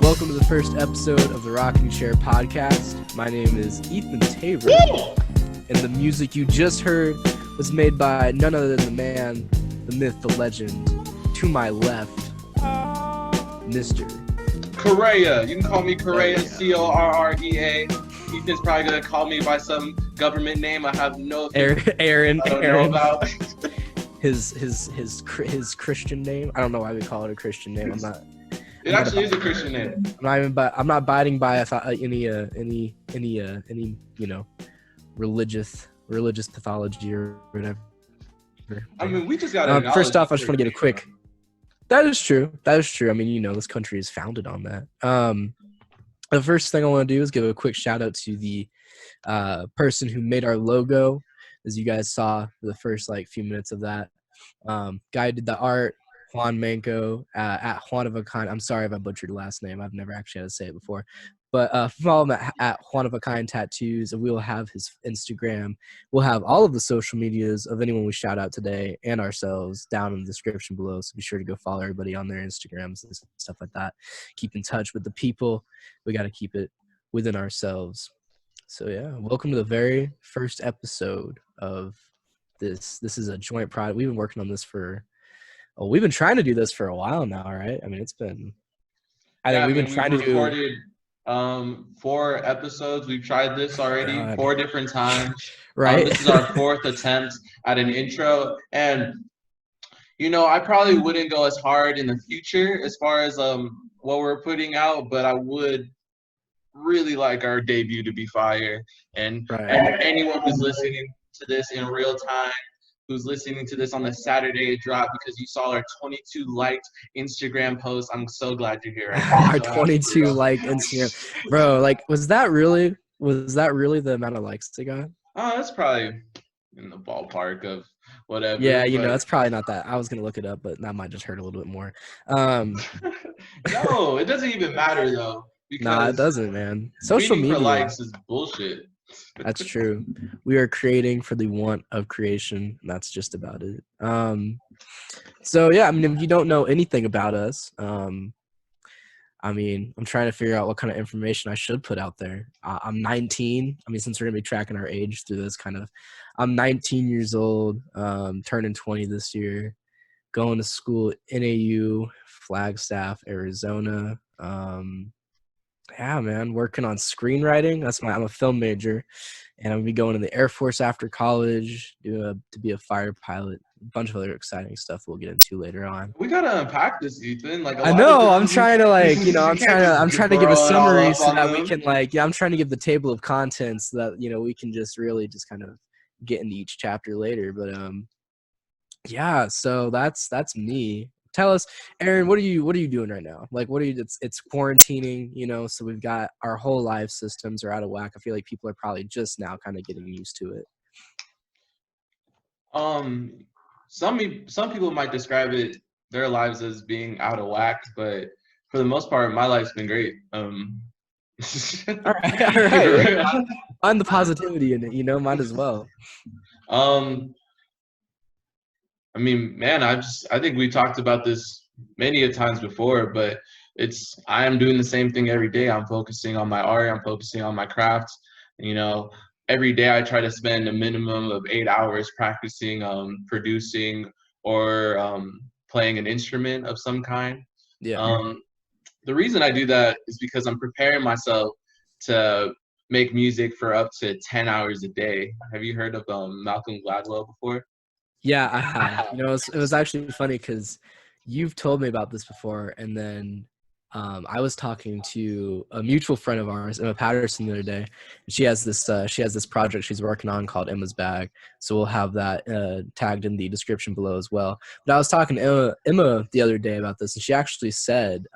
welcome to the first episode of the Rocking Chair podcast. My name is Ethan Tabor, and the music you just heard was made by none other than the man, the myth, the legend, to my left, Mr. Correa. You can call me Correa, Correa. Ethan's probably gonna call me by some government name I have no Aaron. I don't know about. his Christian name. I don't know why we call it a Christian name. It actually is a Christian name. I'm not abiding by any religious pathology or whatever. I mean, we just got. First off, I just want to get a quick. That is true. I mean, this country is founded on that. The first thing I want to do is give a quick shout out to the person who made our logo, as you guys saw the first few minutes of that. Guy who did the art, Juan Manco, at Juan of a Kind. I'm sorry if I butchered the last name. I've never actually had to say it before. But follow him at Juan of a Kind Tattoos, and we'll have his Instagram. We'll have all of the social medias of anyone we shout out today and ourselves down in the description below. So be sure to go follow everybody on their Instagrams and stuff like that. Keep in touch with the people. We got to keep it within ourselves. So yeah, welcome to the very first episode of this. This is a joint project. We've been working on this we've been trying to do this for a while now, right? I mean, it's been. We've been trying to do. 4 episodes. We've tried this already 4 different times. Right. This is our 4th attempt at an intro, and I probably wouldn't go as hard in the future as far as what we're putting out, but I would really like our debut to be fire. And anyone who's listening to this in real time, who's listening to this on the Saturday it dropped because you saw our 22 liked Instagram post, I'm so glad you're here right now. Our 22 liked Instagram. Bro, was that really the amount of likes they got? Oh, that's probably in the ballpark of whatever. Yeah, that's probably not that. I was going to look it up, but that might just hurt a little bit more. No, it doesn't even matter though. Nah, it doesn't, man. Social media for likes is bullshit. That's true. We are creating for the want of creation. And that's just about it. So yeah, I mean, if you don't know anything about us, I'm trying to figure out what kind of information I should put out there. I'm 19. I mean, since we're gonna be tracking our age through this I'm 19 years old, turning 20 this year, going to school NAU, Flagstaff, Arizona. Yeah, man, working on screenwriting. I'm a film major, and I'm gonna be going to the Air Force after college, to be a fighter pilot. A bunch of other exciting stuff we'll get into later on. We gotta unpack this, Ethan. I know. I'm trying to I'm trying to give a summary so that we can I'm trying to give the table of contents so that we can just really just kind of get into each chapter later. But yeah. So that's me. Tell us, Aaron, what are you doing right now? It's quarantining, so we've got our whole life systems are out of whack. I feel like people are probably just now kind of getting used to it. Some people might describe their lives as being out of whack, but for the most part, my life's been great. All right. Find the positivity in it, might as well. I mean, man, I think we talked about this many a times before, but I am doing the same thing every day. I'm focusing on my art. I'm focusing on my craft. Every day I try to spend a minimum of 8 hours practicing, producing, or playing an instrument of some kind. Yeah. The reason I do that is because I'm preparing myself to make music for up to 10 hours a day. Have you heard of Malcolm Gladwell before? Yeah, I have. It was actually funny because you've told me about this before, and then I was talking to a mutual friend of ours, Emma Patterson, the other day. And she has this project she's working on called Emma's Bag, so we'll have that tagged in the description below as well. But I was talking to Emma the other day about this, and she actually said,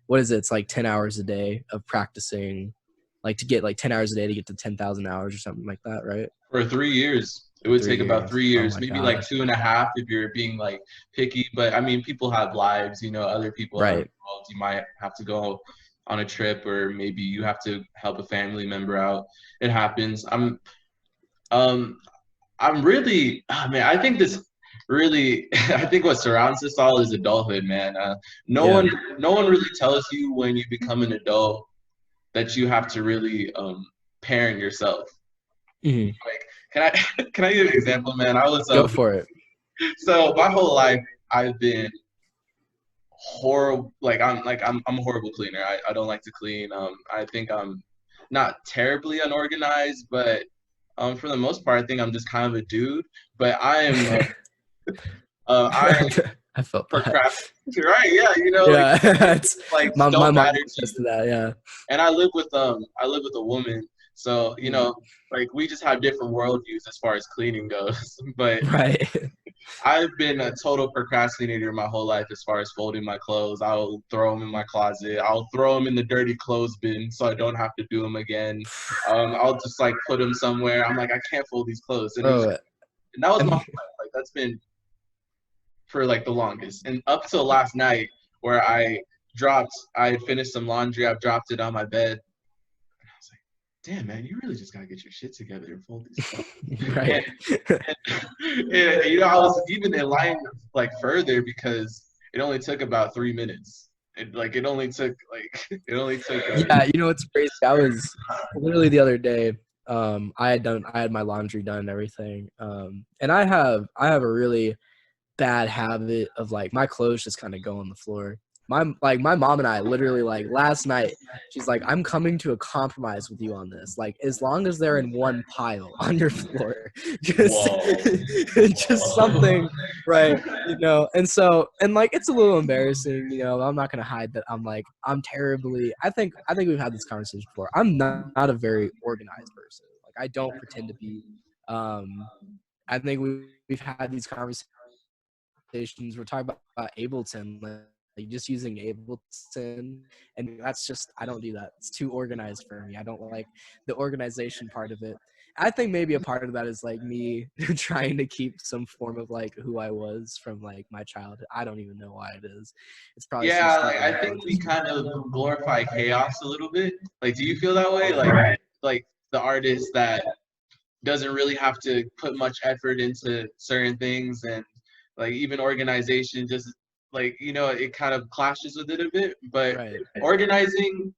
"What is it? It's 10 hours a day of practicing, to get 10 hours a day to get to 10,000 hours or something like that, right?" For 3 years. It would take about 3 years, maybe 2.5 if you're being picky. But I mean, people have lives, other people are involved. You might have to go on a trip, or maybe you have to help a family member out. It happens. I'm really, man, I think this really, I think what surrounds us all is adulthood, man. No Yeah. one, no one really tells you when you become an adult that you have to really parent yourself. Hmm. Like, can I can I give an example, man? I was Go for it. so my whole life I've been horrible. I'm a horrible cleaner. I don't like to clean. I think I'm not terribly unorganized, but for the most part, I think I'm just kind of a dude. But I I felt that. procrastinate, right? Yeah, like Yeah, it's, like my don't mom matter to says to you. that. Yeah. And I live with a woman, so Mm. like we just have different worldviews as far as cleaning goes. But Right. I've been a total procrastinator my whole life as far as folding my clothes. I'll throw them in my closet. I'll throw them in the dirty clothes bin so I don't have to do them again. I'll just like put them somewhere. I'm like, I can't fold these clothes, Bro, and that was my whole and life. Like that's been for like the longest, and up till last night where I had finished some laundry. I've dropped it on my bed. I was like, damn, man, you really just gotta get your shit together and fold these clothes. right. And, I was even in line like further because it only took about 3 minutes. It only took it only took Yeah, you know what's crazy? I was literally the other day. I had my laundry done and everything. And I have a really bad habit of like my clothes just kind of go on the floor. My mom and I literally like last night, she's like, I'm coming to a compromise with you on this. Like as long as they're in one pile on your floor, just whoa. just something, right? And like it's a little embarrassing, I'm not gonna hide that I'm terribly I think we've had this conversation before. I'm not a very organized person. Like I don't pretend to be. Um I think we've had these conversations. We're talking about Ableton, like just using Ableton, and that's just I don't do that. It's too organized for me. I don't like the organization part of it. I think maybe a part of that is like me trying to keep some form of like who I was from like my childhood. I don't even know why it is. It's probably some Yeah, like stupid I think we unconscious kind reason. of glorify chaos a little bit. Like, do you feel that way? Like the artist that doesn't really have to put much effort into certain things, and like even organization just like it kind of clashes with it a bit. But Right. organizing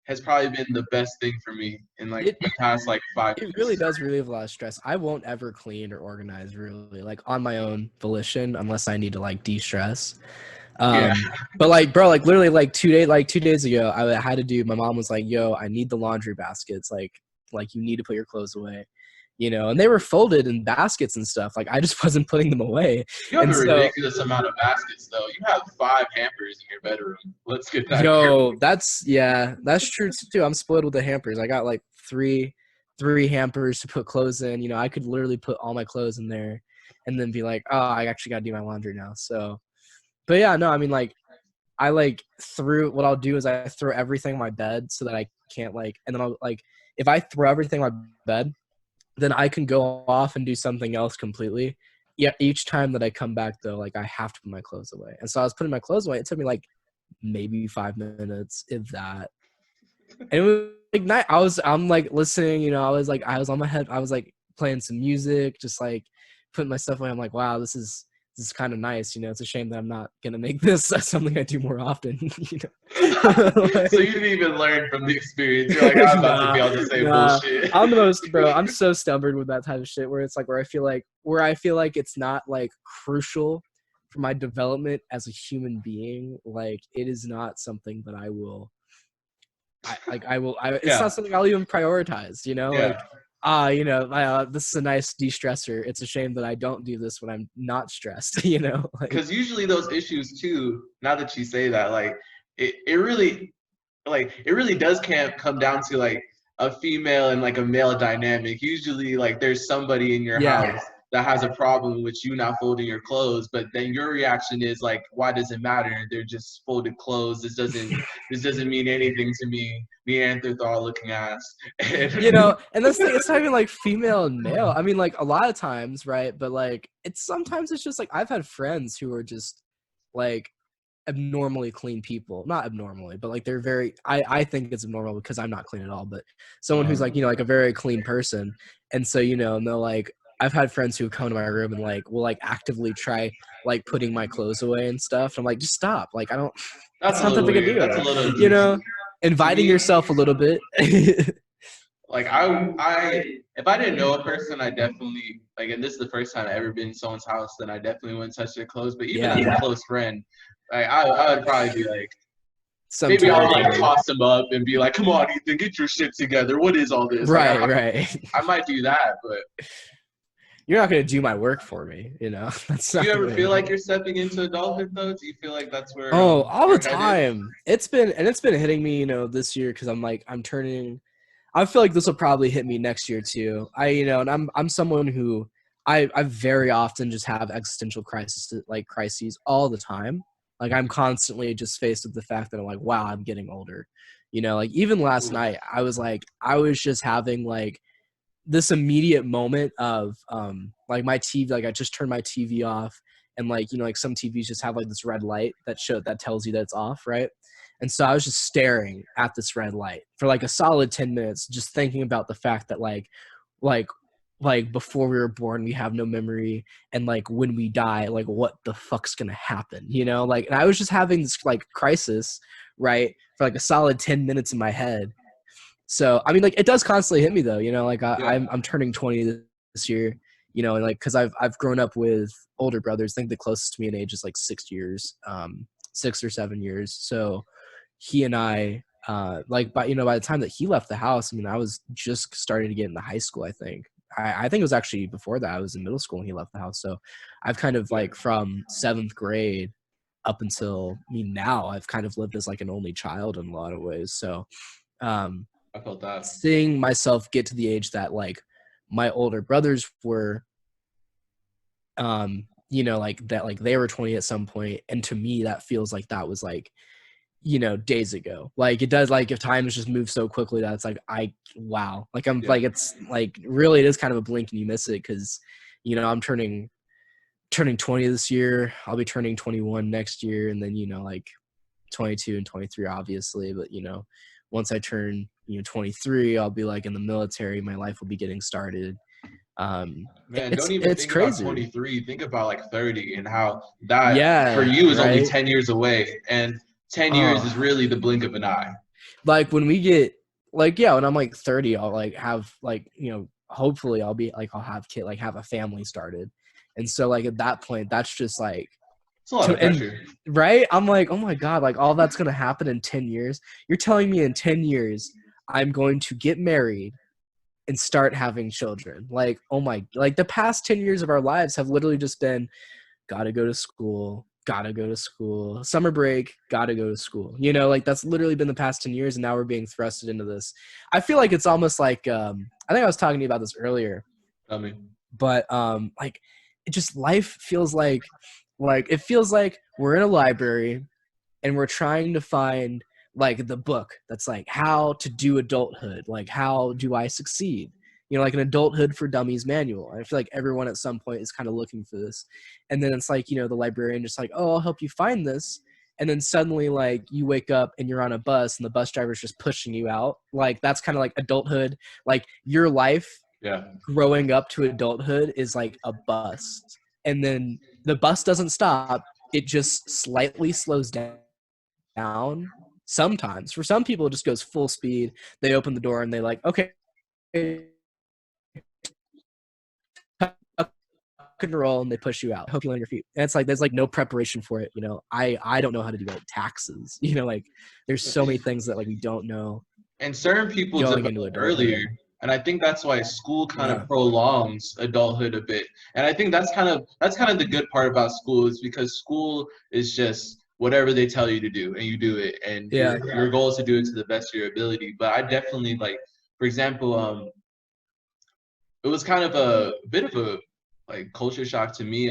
has probably been the best thing for me in like It the past like 5 years. It really does relieve a lot of stress. I won't ever clean or organize really, like on my own volition, unless I need to like de-stress. Yeah. But like, bro, like literally like 2 days ago, I had to do. My mom was like, "Yo, I need the laundry baskets. Like you need to put your clothes away." And they were folded in baskets and stuff. Like I just wasn't putting them away, You have and a so ridiculous amount of baskets though. You have 5 hampers in your bedroom. Let's get that clear. yo, that's true too. I'm spoiled with the hampers. I got like three hampers to put clothes in. I could literally put all my clothes in there, and then be like, oh, I actually got to do my laundry now. So, but yeah, no, I mean like I like threw. What I'll do is I throw everything on my bed so that I can't and then I'll like if I throw everything on my bed, then I can go off and do something else completely. Yeah, each time that I come back though, like I have to put my clothes away. And so I was putting my clothes away. It took me like maybe 5 minutes, if that. And it was like night. I'm like listening, I was on my head. I was like playing some music, just like putting my stuff away. I'm like, wow, this is kind of nice. It's a shame that I'm not gonna make this something I do more often. So you didn't even learn from the experience. You're like, I'm about to be Nah, able to say nah. bullshit. I'm the most, bro. I'm so stubborn with that type of shit. Where it's like where I feel like it's not like crucial for my development as a human being. Like it is not something that I will. It's Yeah, not something I'll even prioritize. yeah. This is a nice de-stressor. It's a shame that I don't do this when I'm not stressed. Like Because usually those issues too. Now that you say that, like it really it really does can't come down to like a female and like a male dynamic. Usually like there's somebody in your yeah, house that has a problem with you not folding your clothes, but then your reaction is like, why does it matter? They're just folded clothes. This doesn't mean anything to me. Me and Neanderthal looking ass. and this thing, it's not even like female and male. I mean, like a lot of times, right? But like sometimes it's just like I've had friends who are just like abnormally clean people. Not abnormally, but like they're very I think it's abnormal because I'm not clean at all, but someone who's like, like a very clean person. And so, and they'll like I've had friends who come to my room and like will like actively try like putting my clothes away and stuff. I'm like, just stop. Like I don't. That's It's a not that little big a weird. That's a deal, little you intrusive. know. To Inviting me, yourself a little bit. like if I didn't know a person, I definitely like, and this is the first time I've ever been in someone's house, then I definitely wouldn't touch their clothes. But even as Yeah, a close friend, like I would probably be like, maybe I'll sometimes. like Yeah. toss them up and be like, "Come on, Ethan, get your shit together. What is all this?" Like Right, right. I might do that, but You're not gonna do my work for me, you know. That's do you not the ever way it feel like works. you're stepping into adulthood though? Do you feel like that's where Oh, all the your head is? time. It's been hitting me, you know, this year because I'm turning. I feel like this will probably hit me next year too. And I'm someone who I very often just have existential crises all the time. Like I'm constantly just faced with the fact that I'm like, wow, I'm getting older. Like even last Ooh, night, I was just having like this immediate moment of like my TV, like I just turned my TV off, and like like some TVs just have like this red light that tells you that it's off, right? And so I was just staring at this red light for like a solid 10 minutes, just thinking about the fact that like like before we were born we have no memory, and like when we die, like what the fuck's gonna happen, like, and I was just having this like crisis, right, for like a solid 10 minutes in my head. So I mean, like it does constantly hit me though. Like yeah. I'm turning 20 this year. And like because I've grown up with older brothers. I think the closest to me in age is like 6 years, 6 or 7 years. So he and I, like by the time that he left the house, I mean I was just starting to get into high school. I think it was actually before that. I was in middle school when he left the house. So I've kind of Yeah, like from seventh grade up until me now, I've kind of lived as like an only child in a lot of ways. So um I felt that. seeing myself get to the age that like my older brothers were, like that, like they were 20 at some point, and to me that feels like that was like days ago. Like it does, like if time has just moved so quickly that it's like wow, like I'm Yeah. like it's like really it is kind of a blink and you miss it, because I'm turning 20 this year. I'll be turning 21 next year, and then like 22 and 23 obviously, but once I turn 23, I'll be like in the military, my life will be getting started. Man, it's don't even it's think about crazy. 23. Think about like 30 and how that for Yeah, you is only right. 10 years away. And 10 years is Oh, really the blink of an eye. like when we get like, yeah, when I'm like 30, I'll like have like hopefully I'll be like, I'll have like have a family started, and so like at that point that's just like It's a lot to of and pressure. right, I'm like, oh my god, like all that's gonna happen in 10 years. You're telling me in 10 years I'm going to get married and start having children? Like, oh my, like the past 10 years of our lives have literally just been gotta go to school, gotta go to school, summer break, gotta go to school. Like that's literally been the past 10 years, and now we're being thrusted into this. I feel like it's almost like I think I was talking to you about this earlier, I mean, but like it just life feels like it feels like we're in a library and we're trying to find like the book that's like how to do adulthood, like how do I succeed, like an adulthood for dummies manual. I feel like everyone at some point is kind of looking for this, and then it's like the librarian just like, oh, I'll help you find this, and then suddenly like you wake up and you're on a bus and the bus driver's just pushing you out. Like that's kind of like adulthood. Like your life yeah. growing up to adulthood is like a bus, and then the bus doesn't stop, it just slightly slows down. Sometimes for some people it just goes full speed. They open the door and they like, okay, and roll, and they push you out. I hope you land on your feet. And it's like there's like no preparation for it. I don't know how to do like taxes. Like there's so many things that like we don't know And certain people going develop into earlier. adulthood. And I think that's why school kind of Yeah. prolongs adulthood a bit. And I think that's kind of the good part about school is because school is just whatever they tell you to do and you do it and Yeah. your goal is to do it to the best of your ability. But I definitely like, for example, it was kind of a bit of a like culture shock to me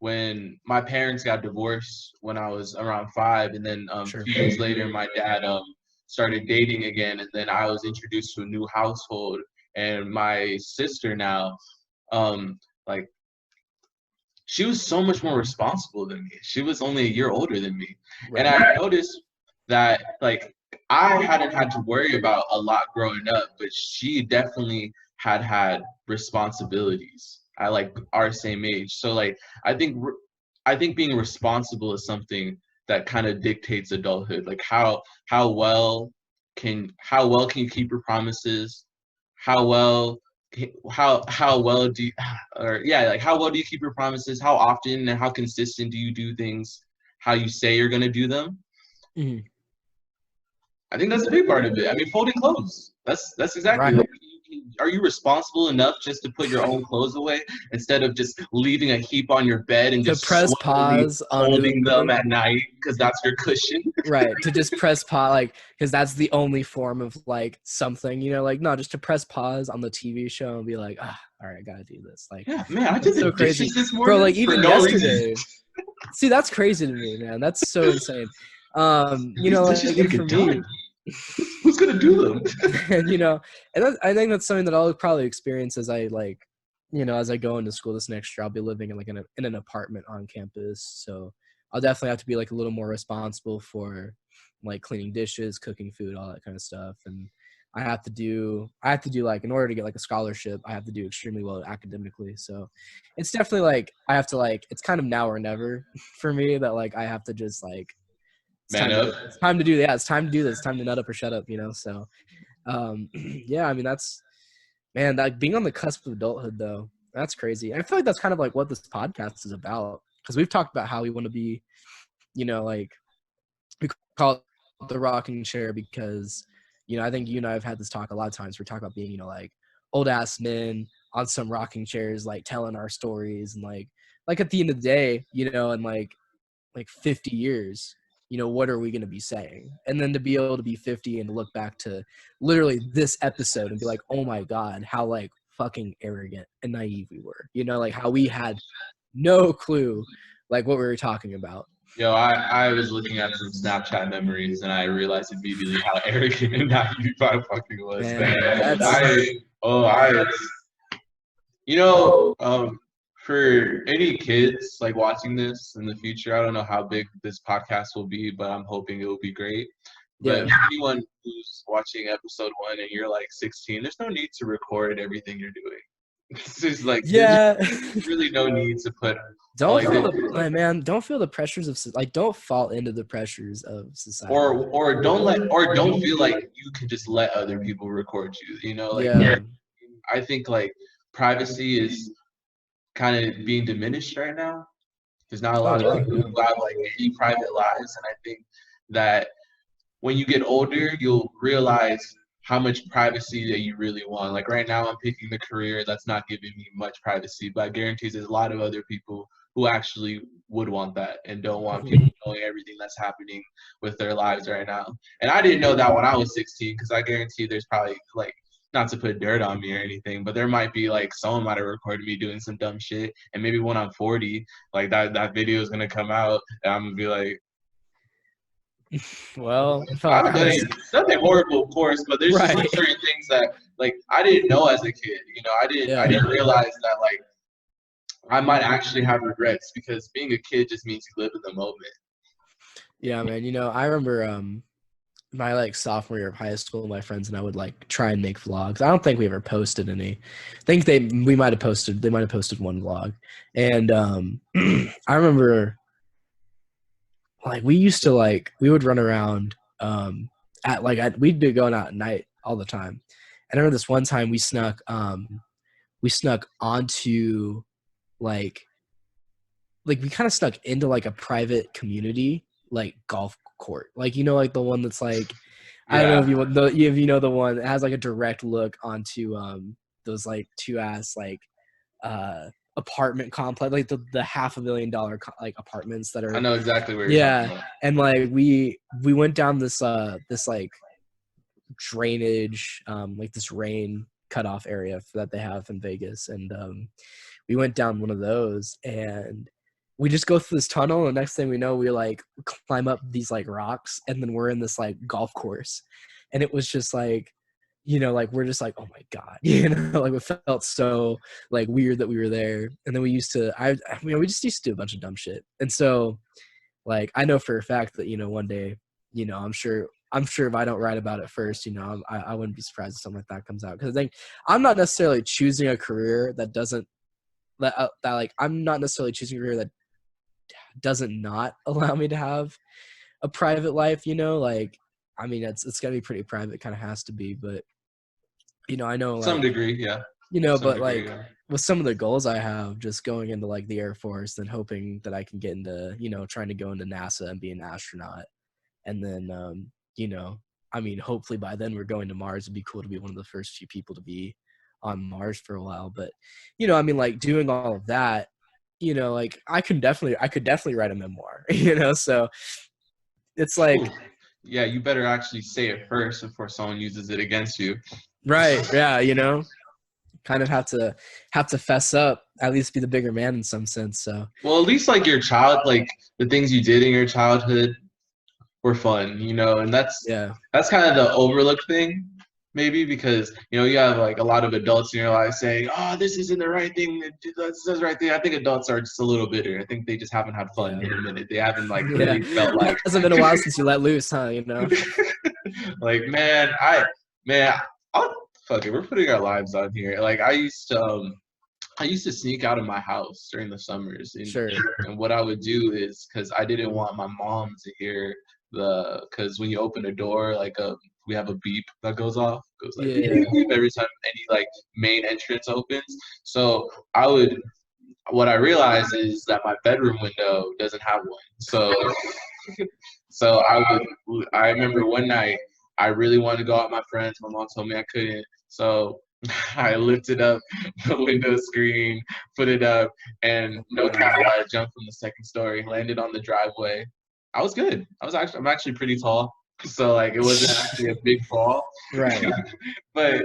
when my parents got divorced when I was around 5, and then a Sure. few years later my dad started dating again, and then I was introduced to a new household, and my sister now like she was so much more responsible than me. She was only a year older than me, and Right. I noticed that like I hadn't had to worry about a lot growing up, but she definitely had responsibilities at like our same age. So like I think being responsible is something that kind of dictates adulthood. Like how well how well can you keep your promises? How well how well do you, or yeah, like how well do you keep your promises? How often and how consistent do you do things how you say you're gonna do them? Mhm. I think that's a big part of it. I mean, folding clothes. That's exactly Right. like. Are you responsible enough just to put your own clothes away instead of just leaving a heap on your bed and To just press slowly pause on folding doing them at night because that's your cushion? right, to just press pause, like, because that's the only form of like something, like no, just to press pause on the TV show and be like, all right, I gotta do this. Like, Yeah, man, I did that's the so crazy, dishes this bro. Like morning for even no reason. yesterday, see, that's crazy to me, man. That's so insane. These dishes Like, need and to for get me, done. Who's gonna do them? and I think that's something that I'll probably experience as I like, as I go into school this next year. I'll be living in like in an apartment on campus, so I'll definitely have to be like a little more responsible for like cleaning dishes, cooking food, all that kind of stuff. And I have to do like, in order to get like a scholarship, I have to do extremely well academically. So it's definitely like I have to like, it's kind of now or never for me that like I have to just like Man up. it's time to do yeah, it's time to do this, it's time to nut up or shut up, so yeah, I mean, that's, man, like being on the cusp of adulthood though, that's crazy. And I feel like that's kind of like what this podcast is about, because we've talked about how we want to be, like, we call it the rocking chair because, I think you and I have had this talk a lot of times. We're talking about being, like old ass men on some rocking chairs, like telling our stories, and like at the end of the day, and like 50 years, what are we going to be saying? And then to be able to be 50 and to look back to literally this episode and be like, oh my God, how like fucking arrogant and naive we were, like how we had no clue like what we were talking about. Yo, I was looking at some Snapchat memories and I realized immediately how arrogant and naive I fucking was, Man, man. that's I you know, for any kids like watching this in the future, I don't know how big this podcast will be, but I'm hoping it will be great. But yeah. for anyone who's watching episode 1 and you're like 16, there's no need to record everything you're doing. It's just like Yeah. there's really no need to put Don't like feel don't feel the pressures of like, don't fall into the pressures of society. or don't feel like you can just let other people record you. Like Yeah. I think like privacy is kind of being diminished right now. There's not a Oh lot of yeah. people who have like any private lives, and I think that when you get older, you'll realize how much privacy that you really want. Like right now, I'm picking the career that's not giving me much privacy, but I guarantee there's a lot of other people who actually would want that and don't want people knowing everything that's happening with their lives right now. And I didn't know that when I was 16, because I guarantee there's probably like, not to put dirt on me or anything, but there might be like someone might have recorded me doing some dumb shit, and maybe when I'm 40, like that video is gonna come out, and I'm gonna be like, Well, I felt I like haven't done nothing horrible, of course, but there's just like right. certain things that like I didn't know as a kid. I Yeah. didn't realize that like I might actually have regrets because being a kid just means you live in the moment. Yeah, man. I remember my like sophomore year of high school, my friends and I would like try and make vlogs. I don't think we ever posted any. I think they might have posted one vlog. And I remember like we would run around we'd be going out at night all the time. And I remember this one time we snuck onto like we kind of snuck into like a private community like golf court, like like the one that's like, I don't know Yeah, if you know the one that has like a direct look onto those like two ass like apartment complex, like the $500,000 like apartments that I are, know exactly what you're talking yeah. about. And like we went down this like drainage, like this rain cutoff area that they have in Vegas, and we went down one of those, and we just go through this tunnel, and the next thing we know, we like climb up these like rocks, and then we're in this like golf course. And it was just like, like we're just like, oh my God, like it felt so like weird that we were there. And then we we just used to do a bunch of dumb shit. And so like I know for a fact that one day, I'm sure if I don't write about it first, I wouldn't be surprised if something like that comes out, because I think I'm not necessarily choosing a career that doesn't that like I'm not necessarily choosing a career that doesn't not allow me to have a private life, you know, like I mean it's gotta be pretty private, it kind of has to be, but I know Some like degree, yeah. Some but degree, like yeah. with some of the goals I have, just going into like the Air Force, then hoping that I can get into, trying to go into NASA and be an astronaut. And then, I mean, hopefully by then we're going to Mars. It'd be cool to be one of the first few people to be on Mars for a while. But, I mean, like doing all of that, like I could definitely write a memoir, so it's like, Ooh. Yeah, you better actually say it first before someone uses it against you. right. Yeah. Kind of have to fess up, at least be the bigger man in some sense. So, Well, at least like your child, like the things you did in your childhood were fun, and yeah. that's kind of the overlooked thing, maybe because you have like a lot of adults in your life saying, "Oh, this isn't the right thing. This is the right thing." I think adults are just a little bitter. I think they just haven't had fun Yeah. in a minute. They haven't like Yeah. really felt like, Hasn't been a while since you let loose, huh? like man, I'll fuck it. We're putting our lives on here. Like I used to sneak out of my house during the summers, Sure. and what I would do is because I didn't want my mom to hear because when you open a door, like we have a beep that goes off, goes like beep, beep, Yeah. beep, every time any like main entrance opens. So I would, what I realized is that my bedroom window doesn't have one. So I remember one night I really wanted to go out with my friends. My mom told me I couldn't. So I lifted up the window screen, put it up, and no cap, I jumped from the second story, landed on the driveway. I was good. I'm actually pretty tall, so like it wasn't actually a big fall. Right. But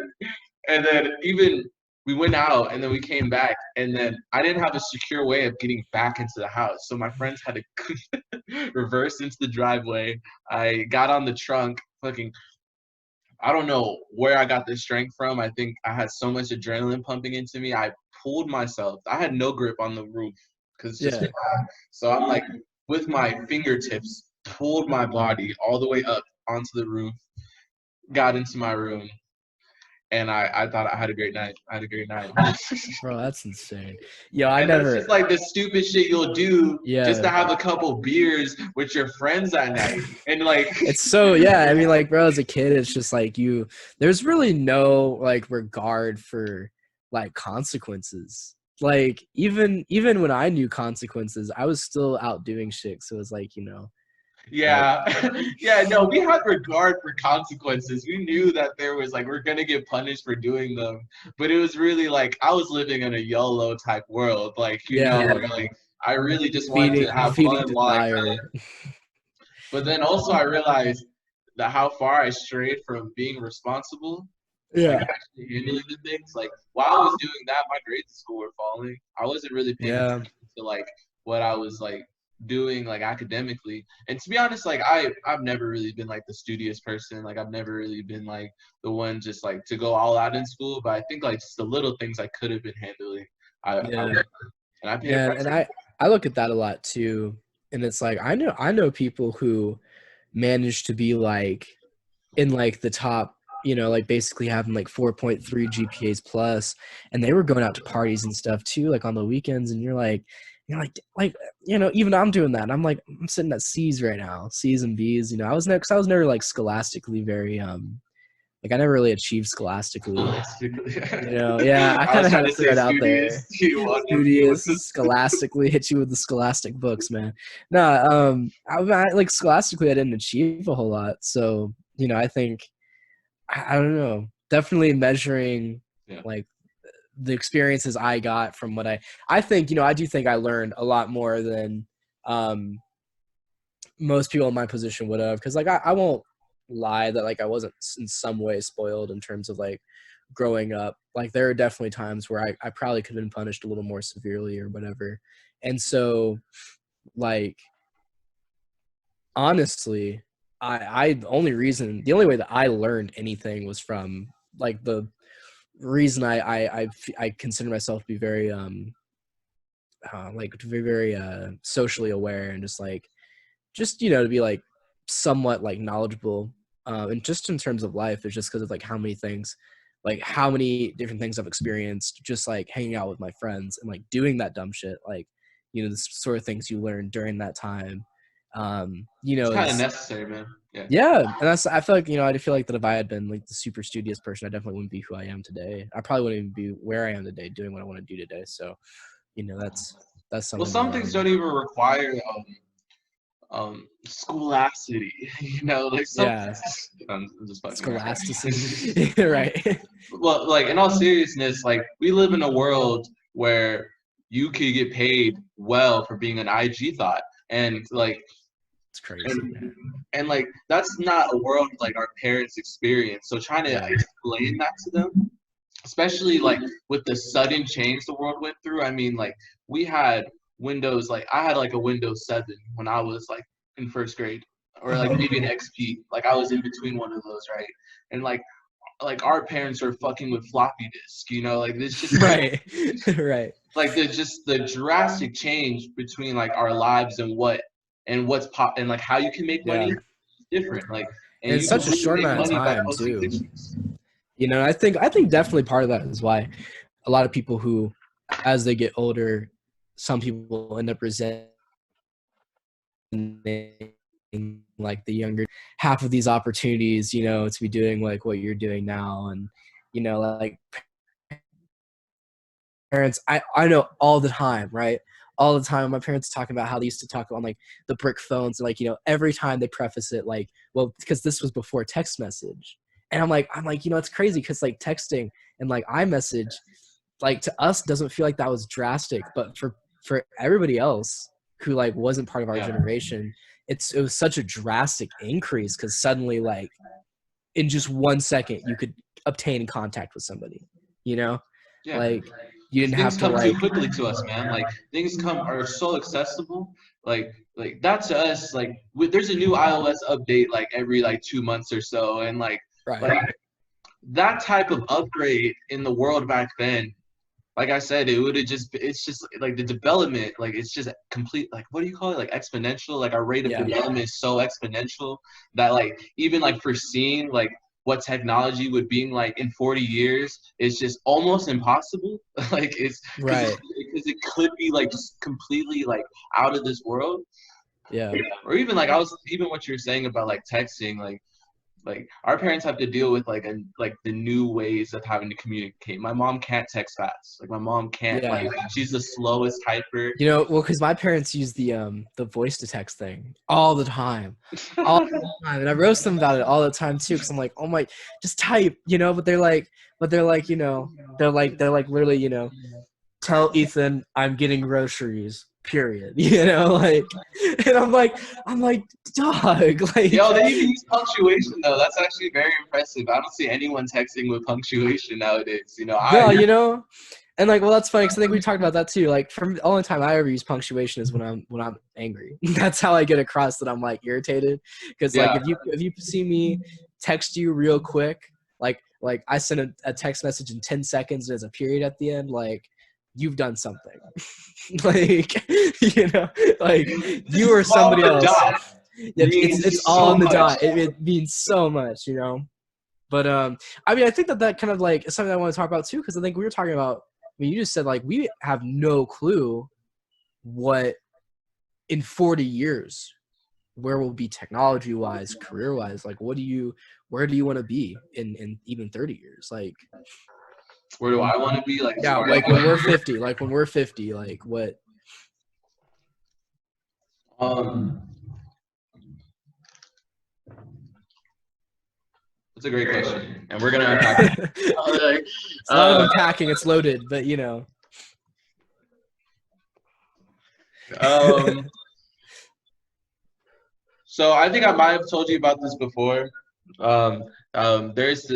and then even we went out and then we came back and then I didn't have a secure way of getting back into the house. So my friends had to reverse into the driveway. I got on the trunk, fucking I don't know where I got this strength from. I think I had so much adrenaline pumping into me. I pulled myself. I had no grip on the roof because it's just Yeah. flat. So I'm like with my fingertips pulled my body all the way up onto the roof, got into my room, and I thought I had a great night. I had a great night. Bro, that's insane. Yo, I And that's just never. like the stupid shit you'll do just Yeah. to have a couple beers with your friends at night. And like It's so, yeah, I mean, like, bro, as a kid, it's just like there's really no like regard for like consequences. Like even when I knew consequences, I was still out doing shit. So it's like, like yeah. Yeah, no, we had regard for consequences. We knew that there was like we're gonna get punished for doing them. But it was really like I was living in a YOLO type world. Like, yeah, where like I really just wanted to feeding have feeding fun while I desire. could. But then also I realized that how far I strayed from being responsible, like Yeah. actually handling the things. Like while I was doing that, my grades in school were falling. I wasn't really paying Yeah. attention to like what I was like doing like academically. And to be honest, like I've never really been like the studious person. Like I've never really been like the one just like to go all out in school. But I think like just the little things I could have been handling. I Yeah. and I paid a Man, price. and I look at that a lot too, and it's like I know people who manage to be like in like the top, like basically having like 4.3 GPAs plus, and they were going out to parties and stuff too, like on the weekends, and you're like, even I'm doing that. And I'm like, I'm sitting at C's right now, C's and B's. I was never like scholastically very like I never really achieved scholastically. Yeah, I I kind was of had trying to to throw say it out studious. there. You wanted me with Studious, the scholastically, hit you with the scholastic books, man. No, like scholastically, I didn't achieve a whole lot. So, I think, I don't know, definitely measuring yeah. like the experiences I got from I think, I do think I learned a lot more than um, most people in my position would have. Cause like, I won't lie that like I wasn't in some way spoiled in terms of like growing up. Like there are definitely times where I probably could have been punished a little more severely or whatever. And so like honestly, the only way that I learned anything was from like the reason I consider myself to be very like very very socially aware and just to be like somewhat like knowledgeable and just in terms of life, it's just because of like how many things like how many different things I've experienced just like hanging out with my friends and like doing that dumb shit, like, you know, the sort of things you learn during that time. You It's know, kind of is necessary, man. Yeah. yeah, and that's, I feel like, you know, I feel like that if I had been like the super studious person, I definitely wouldn't be who I am today. I probably wouldn't even be where I am today doing what I want to do today. So, you know, that's Well, something some that things don't even require scholasticity. You know, like some. yeah, I'm just fucking around. scholasticism. Right. Well, like in all seriousness, like we live in a world where you could get paid well for being an IG thought, and like It's crazy, and man. and like that's not a world like our parents experience. So trying to Yeah. explain that to them, especially like with the sudden change the world went through. I mean, like we had Windows, like I had like a Windows 7 when I was like in first grade, or like Uh-huh. maybe an XP. Like I was in between one of those, right? And like our parents are fucking with floppy disk, you know, like it's just Right. Right. like the drastic change between like our lives and what's pop and like how you can make Yeah. money different. Like and And it's you can such a really short make amount of money by time posting too. pictures. You know, I think definitely part of that is why a lot of people who, as they get older, some people end up resenting like the younger half of these opportunities, you know, to be doing like what you're doing now. And, you know, like parents, I know all the time, right? All the time, my parents talking about how they used to talk on like the brick phones, and like, you know, every time they preface it like, well, because this was before text message, and I'm like, you know, it's crazy because like texting and like iMessage, like to us doesn't feel like that was drastic, but for everybody else who like wasn't part of our Yeah. generation, it was such a drastic increase because suddenly like in just 1 second you could obtain contact with somebody, you know, Yeah. like you Because didn't things have to come too like quickly to us, man. Like things come are so accessible. Like that to us, like there's a new iOS update like every like 2 months or so, and right. like that type of upgrade in the world back then, like I said, it would have just it's just like the development, like it's just complete like what do you call it? Like exponential. Like our rate of Yeah. development is so exponential that like even like foreseeing like what technology would be like in 40 years is just almost impossible. Like it's Right. because it could be like just completely like out of this world. Yeah. Or even like I was even what you're saying about like texting, like our parents have to deal with like the new ways of having to communicate. My mom can't text fast. Like my mom can't Yeah. like she's the slowest typer. You know, well, because my parents use the voice to text thing all the time, all the time, and I roast them about it all the time too. Because I'm like, oh my, just type, you know. But they're like, you know, they're like literally, you know, tell Ethan I'm getting groceries. Period. You know, like, and I'm like, dog, like, Yo, they even use punctuation though. That's actually very impressive. I don't see anyone texting with punctuation nowadays. You know, I no, you know. And like, well, that's funny because I think we talked about that too. Like, from the only time I ever use punctuation is when I'm angry. That's how I get across that I'm like irritated. Because like yeah. if you see me text you real quick, like I send a text message in 10 seconds and there's a period at the end, like you've done something. Like, you know, like This you or is all somebody the else. dot Yeah, it's means all so on the much. dot. It means so much, you know. But I mean, I think that kind of like is something I want to talk about too, because I think we were talking about. I mean, you just said like we have no clue what in 40 years where we'll be technology wise, career wise. Like, where do you want to be in even 30 years? Like, Where do I want to be? Like as yeah, far as like when we're 50, like what? um, that's a great question, and we're gonna unpack that. Like, It's a lot of unpacking. It's loaded, but you know. um, so I think I might have told you about this before. Um, there's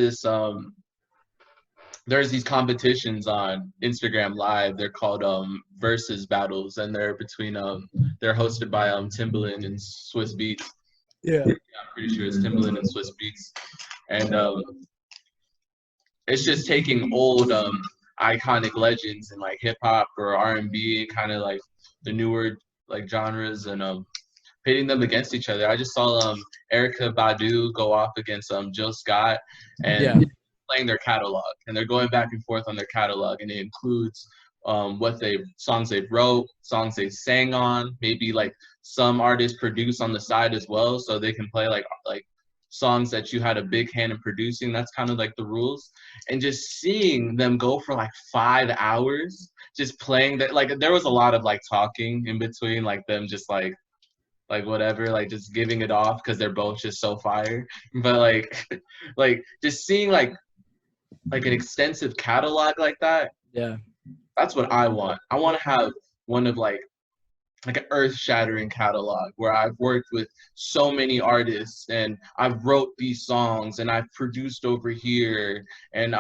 there's these competitions on Instagram Live. They're called versus battles, and they're hosted by Timbaland and Swiss Beats. Yeah. Yeah, I'm pretty sure it's Timbaland and Swiss Beats, and it's just taking old iconic legends in like hip hop or R&B, kind of like the newer like genres, and pitting them against each other. I just saw Erica Badu go off against Jill Scott, and Yeah. playing their catalog, and they're going back and forth on their catalog, and it includes songs they wrote, songs they sang on, maybe like some artists produce on the side as well, so they can play like songs that you had a big hand in producing. That's kind of like the rules. And just seeing them go for like 5 hours just playing that, like there was a lot of like talking in between, like them just like whatever, like just giving it off because they're both just so fire. But like like just seeing like an extensive catalog like that, Yeah. that's what I want. I want to have one of like an earth-shattering catalog where I've worked with so many artists and I've wrote these songs and I've produced over here. And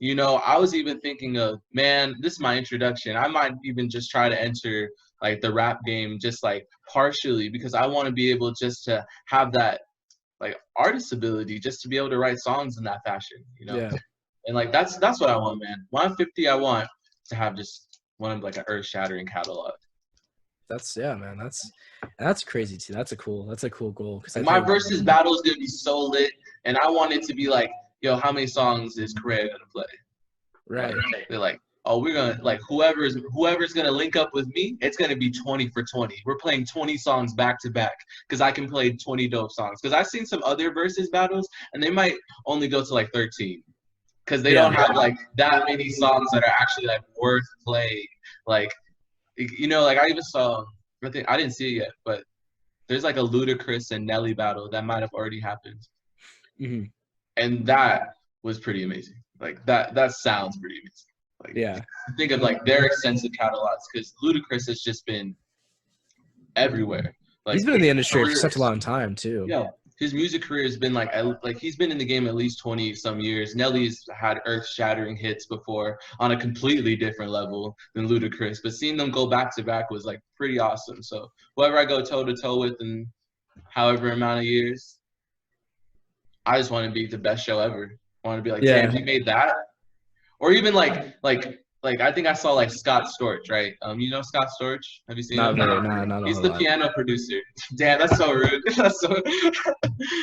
you know, I was even thinking of, man, this is my introduction. I might even just try to enter like the rap game just like partially, because I want to be able just to have that like artist ability, just to be able to write songs in that fashion, you know? Yeah. And like that's what I want, man. When I'm 50, I want to have just one of like an earth-shattering catalog. That's yeah, man. That's crazy too. That's a cool goal. Because Like my versus battle is gonna be so lit, and I want it to be like, yo, how many songs is Correa gonna play? right. Like, they're like, oh, we're gonna like whoever's gonna link up with me, it's gonna be 20 for 20. We're playing 20 songs back to back because I can play 20 dope songs. Because I've seen some other versus battles, and they might only go to like 13 because they don't have like that many songs that are actually like worth playing. Like, you know, like I even saw, I think I didn't see it yet, but there's like a Ludacris and Nelly battle that might have already happened, Mm-hmm. and that was pretty amazing. Like that sounds pretty amazing. Like, Yeah. think of like their extensive catalogs, because Ludacris has just been everywhere. Like He's been in the industry for such a long time too. Yeah, his music career has been like he's been in the game at least 20 some years. Nelly's had earth-shattering hits before on a completely different level than Ludacris, but seeing them go back to back was like pretty awesome. So whoever I go toe to toe with in however amount of years, I just want to be the best show ever. I want to be like, damn, he made that. Or even like I think I saw like Scott Storch, right? You know Scott Storch? Have you seen him? Not He's a the lot. piano producer. Damn, that's so rude. That's so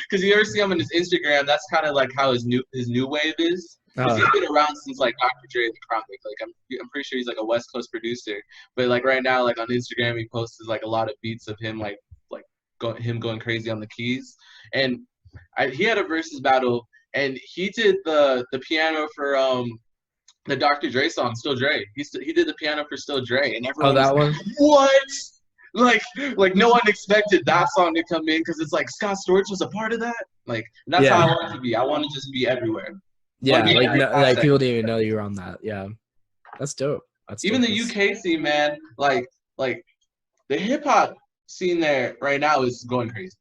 because you ever see him on his Instagram, that's kind of like how his new wave is. He's been around since like Dr. Dre the Chronic. Like I'm pretty sure he's like a West Coast producer. But like right now, like on Instagram, he posts like a lot of beats of him him going crazy on the keys. And he had a versus battle, and he did the piano for the Dr. Dre song, Still Dre. He did the piano for Still Dre, and everyone that was one? What? Like no one expected that song to come in, because it's like Scott Storch was a part of that. Like that's how I want it to be. I want to just be everywhere. Yeah, like people didn't even know you were on that. Yeah, that's dope. That's even dope. the UK scene, man. Like the hip hop scene there right now is going crazy.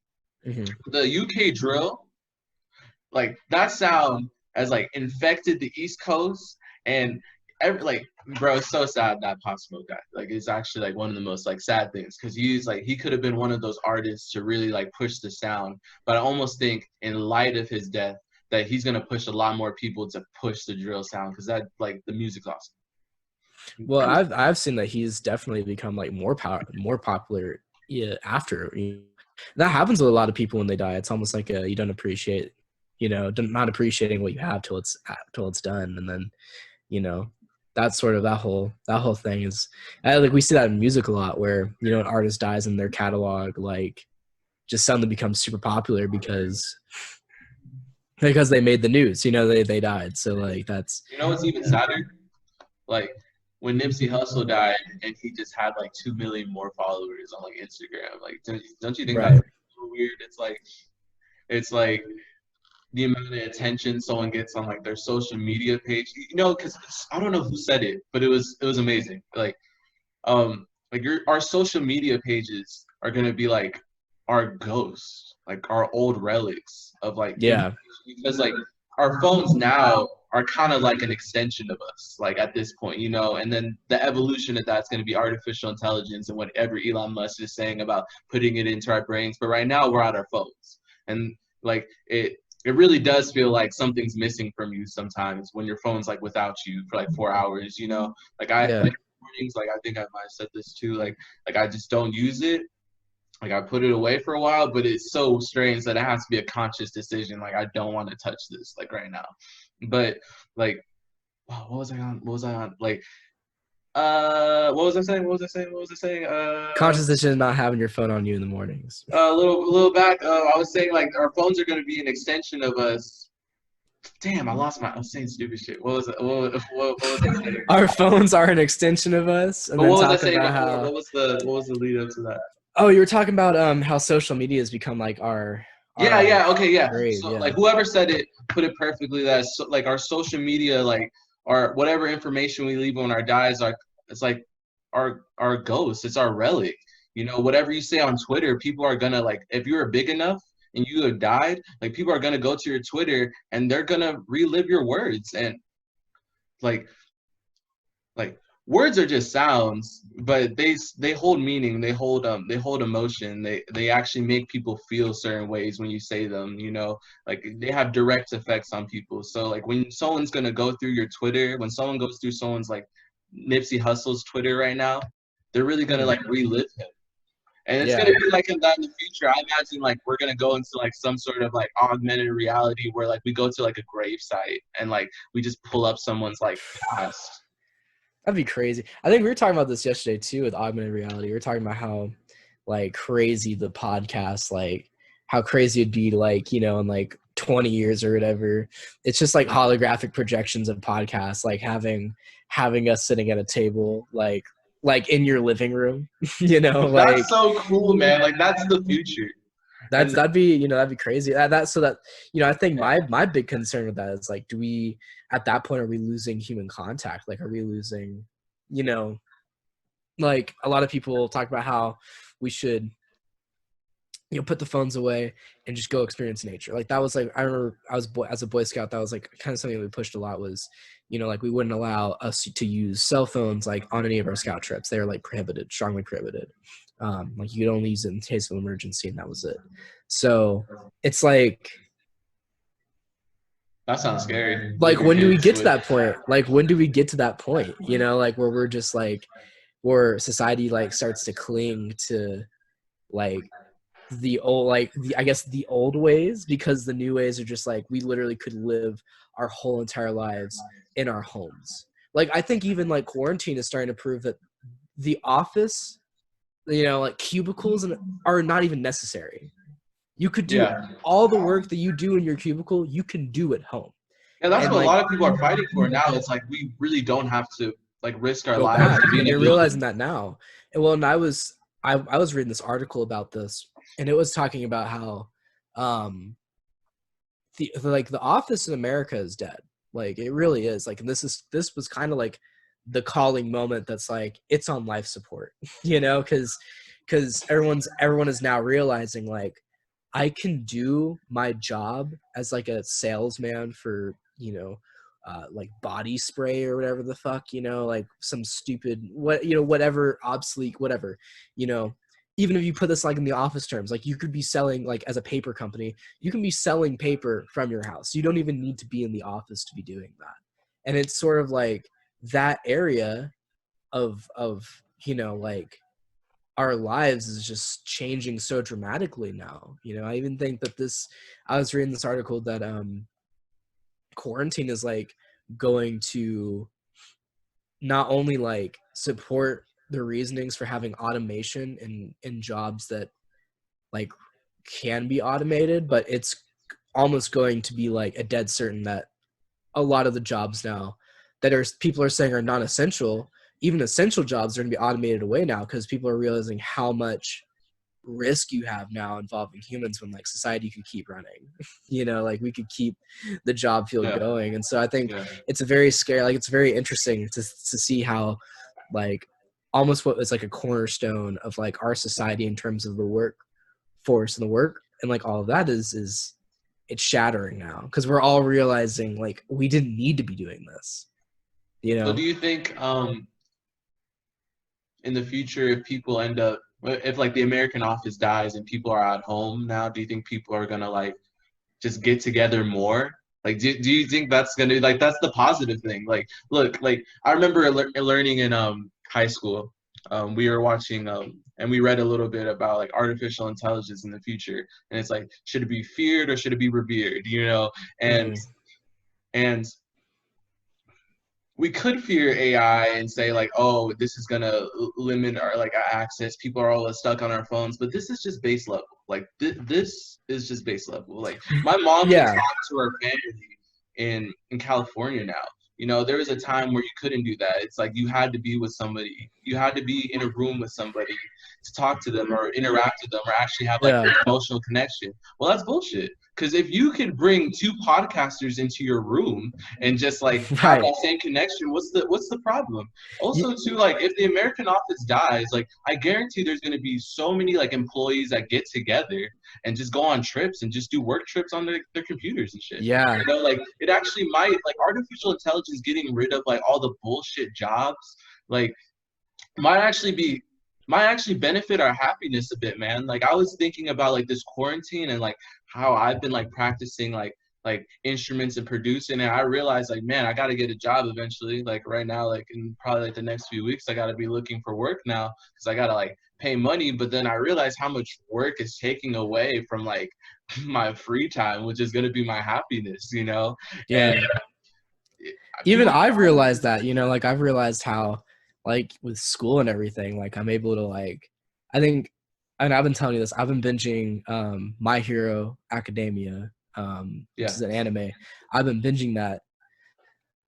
Mm-hmm. The UK drill, like that sound has like infected the East Coast, and bro, it's so sad that Pop Smoke died. Like it's actually like one of the most like sad things, because he could have been one of those artists to really like push the sound. But I almost think in light of his death that he's gonna push a lot more people to push the drill sound, because that like the music's awesome. Well, I've seen that he's definitely become like more popular after. That happens with a lot of people when they die. It's almost like you don't appreciate, not appreciating what you have till it's done, and then, that's sort of that whole thing is like we see that in music a lot, where an artist dies and their catalog like just suddenly becomes super popular because they made the news. They died. So like that's what's even sadder, like when Nipsey Hussle died and he just had like 2 million more followers on like Instagram. Like don't you think that's weird? It's like the amount of attention someone gets on like their social media page, because I don't know who said it, but it was amazing. Like our social media pages are gonna be like our ghosts, like our old relics of like because like our phones now are kind of like an extension of us, like at this point, and then the evolution of that's going to be artificial intelligence and whatever Elon Musk is saying about putting it into our brains. But right now we're on our phones, and like it really does feel like something's missing from you sometimes when your phone's like without you for like 4 hours, like like mornings, like I think I might have said this too, like I just don't use it. like I put it away for a while, but it's so strange that it has to be a conscious decision. Like I don't want to touch this like right now. But like, wow, what was I on? What was I on? Like, what was I saying? What was I saying? What was I saying? Conscious decision of not having your phone on you in the mornings. A little back. I was saying like our phones are going to be an extension of us. Damn, I was saying stupid shit. What was it? What was I saying? Our phones are an extension of us, and But then what was I talking saying about before? how. What was the lead up to that? Oh, you were talking about how social media has become like Yeah, our yeah, okay, yeah. grave. So like Yeah. whoever said it put it perfectly. That so, like our social media, like our whatever information we leave on our dies, are it's like our ghost. It's our relic. You know, whatever you say on Twitter, people are gonna like if you're big enough and you have died, like people are gonna go to your Twitter and they're gonna relive your words and like like words are just sounds, but they hold meaning, they hold emotion, they actually make people feel certain ways when you say them, you know, like they have direct effects on people. So like when someone's gonna go through your Twitter, when someone goes through someone's like Nipsey Hussle's Twitter right now, they're really gonna Hmm. like relive him. And it's gonna Yeah. be like in that in the future. I imagine like we're gonna go into like some sort of like augmented reality where like we go to like a grave site and like we just pull up someone's like past. That'd be crazy. I think we were talking about this yesterday too with augmented reality. We were talking about how like crazy the podcast, like how crazy it'd be like, in like 20 years or whatever. It's just like holographic projections of podcasts, like having us sitting at a table like in your living room, like That's so cool, man. Like that's the future. that's And that'd be crazy. That so that I think my big concern with that is like, do we at that point are we losing human contact? Like, are we losing, you know, like a lot of people talk about how we should put the phones away and just go experience nature. Like that was like I remember as a Boy Scout, that was like kind of something we pushed a lot was, like we wouldn't allow us to use cell phones like on any of our scout trips. They were like prohibited, strongly prohibited. Like you could only use it in case of emergency, and that was it. So it's that sounds scary. Leave like your when do we kids get to with that point? Like when do we get to that point? Like where we're just like where society like starts to cling to like the old I guess the old ways, because the new ways are just like we literally could live our whole entire lives in our homes. Like I think even like quarantine is starting to prove that the office, like cubicles are not even necessary. You could do yeah. all the work that you do in your cubicle, you can do at home. Yeah, that's And what a like lot of people are fighting for now. It's like we really don't have to like risk our go lives back, to be in and a they're building. realizing that now. And well, and I was reading this article about this, and it was talking about how um the office in America is dead. Like it really is. Like, and this was kind of like the calling moment that's like it's on life support, because everyone is now realizing like I can do my job as like a salesman for like body spray or whatever the fuck, like some stupid whatever obsolete whatever, you know even if you put this like in the office terms, like you could be selling, like as a paper company, you can be selling paper from your house. You don't even need to be in the office to be doing that. And it's sort of like that area of like our lives is just changing so dramatically now. I even think that I was reading this article that quarantine is like going to not only like support the reasonings for having automation in jobs that like can be automated, but it's almost going to be like a dead certain that a lot of the jobs now that people are saying are non-essential, even essential jobs, are going to be automated away now, because people are realizing how much risk you have now involving humans when like society could keep running. Like we could keep the job field Yeah, going. And so I think yeah. it's a very scary, like it's very interesting to see how like almost what was like a cornerstone of like our society in terms of the workforce and the work and like all of that is it's shattering now, because we're all realizing like we didn't need to be doing this. So do you think in the future if people end up if like the American office dies and people are at home now, do you think people are gonna like just get together more? Like, do you think that's gonna like that's the positive thing? Like, look, like I remember learning in high school, we were watching and we read a little bit about like artificial intelligence in the future, and it's like, should it be feared or should it be revered, you know? And Mhm. and we could fear AI and say like, oh, this is gonna limit our like our access. People are all stuck on our phones, but this is just base level. Like this is just base level. Like my mom can Yeah. talk to her family in California now. You know, there was a time where you couldn't do that. It's like you had to be with somebody. You had to be in a room with somebody to talk to them or interact with them or actually have like Yeah. an emotional connection. Well, that's bullshit. Because if you could bring two podcasters into your room and just like have Right. that same connection, what's the problem? Y- Also too, like if the American office dies, like I guarantee there's going to be so many like employees that get together and just go on trips and just do work trips on their computers and shit. Yeah. You know, like it actually might, like artificial intelligence getting rid of like all the bullshit jobs, like might actually be might actually benefit our happiness a bit, man. Like I was thinking about like this quarantine and like how I've been like practicing like instruments and producing, and I realized like, man, I got to get a job eventually. Like right now, like in probably like the next few weeks, I got to be looking for work now because I got to like pay money. But then I realized how much work is taking away from like my free time, which is gonna be my happiness, you know. And Yeah. Even people, I've realized that, like I've realized how, like with school and everything, like I'm able to like, I think, and I've been telling you this, I've been binging My Hero Academia, which yeah. is an anime. I've been binging that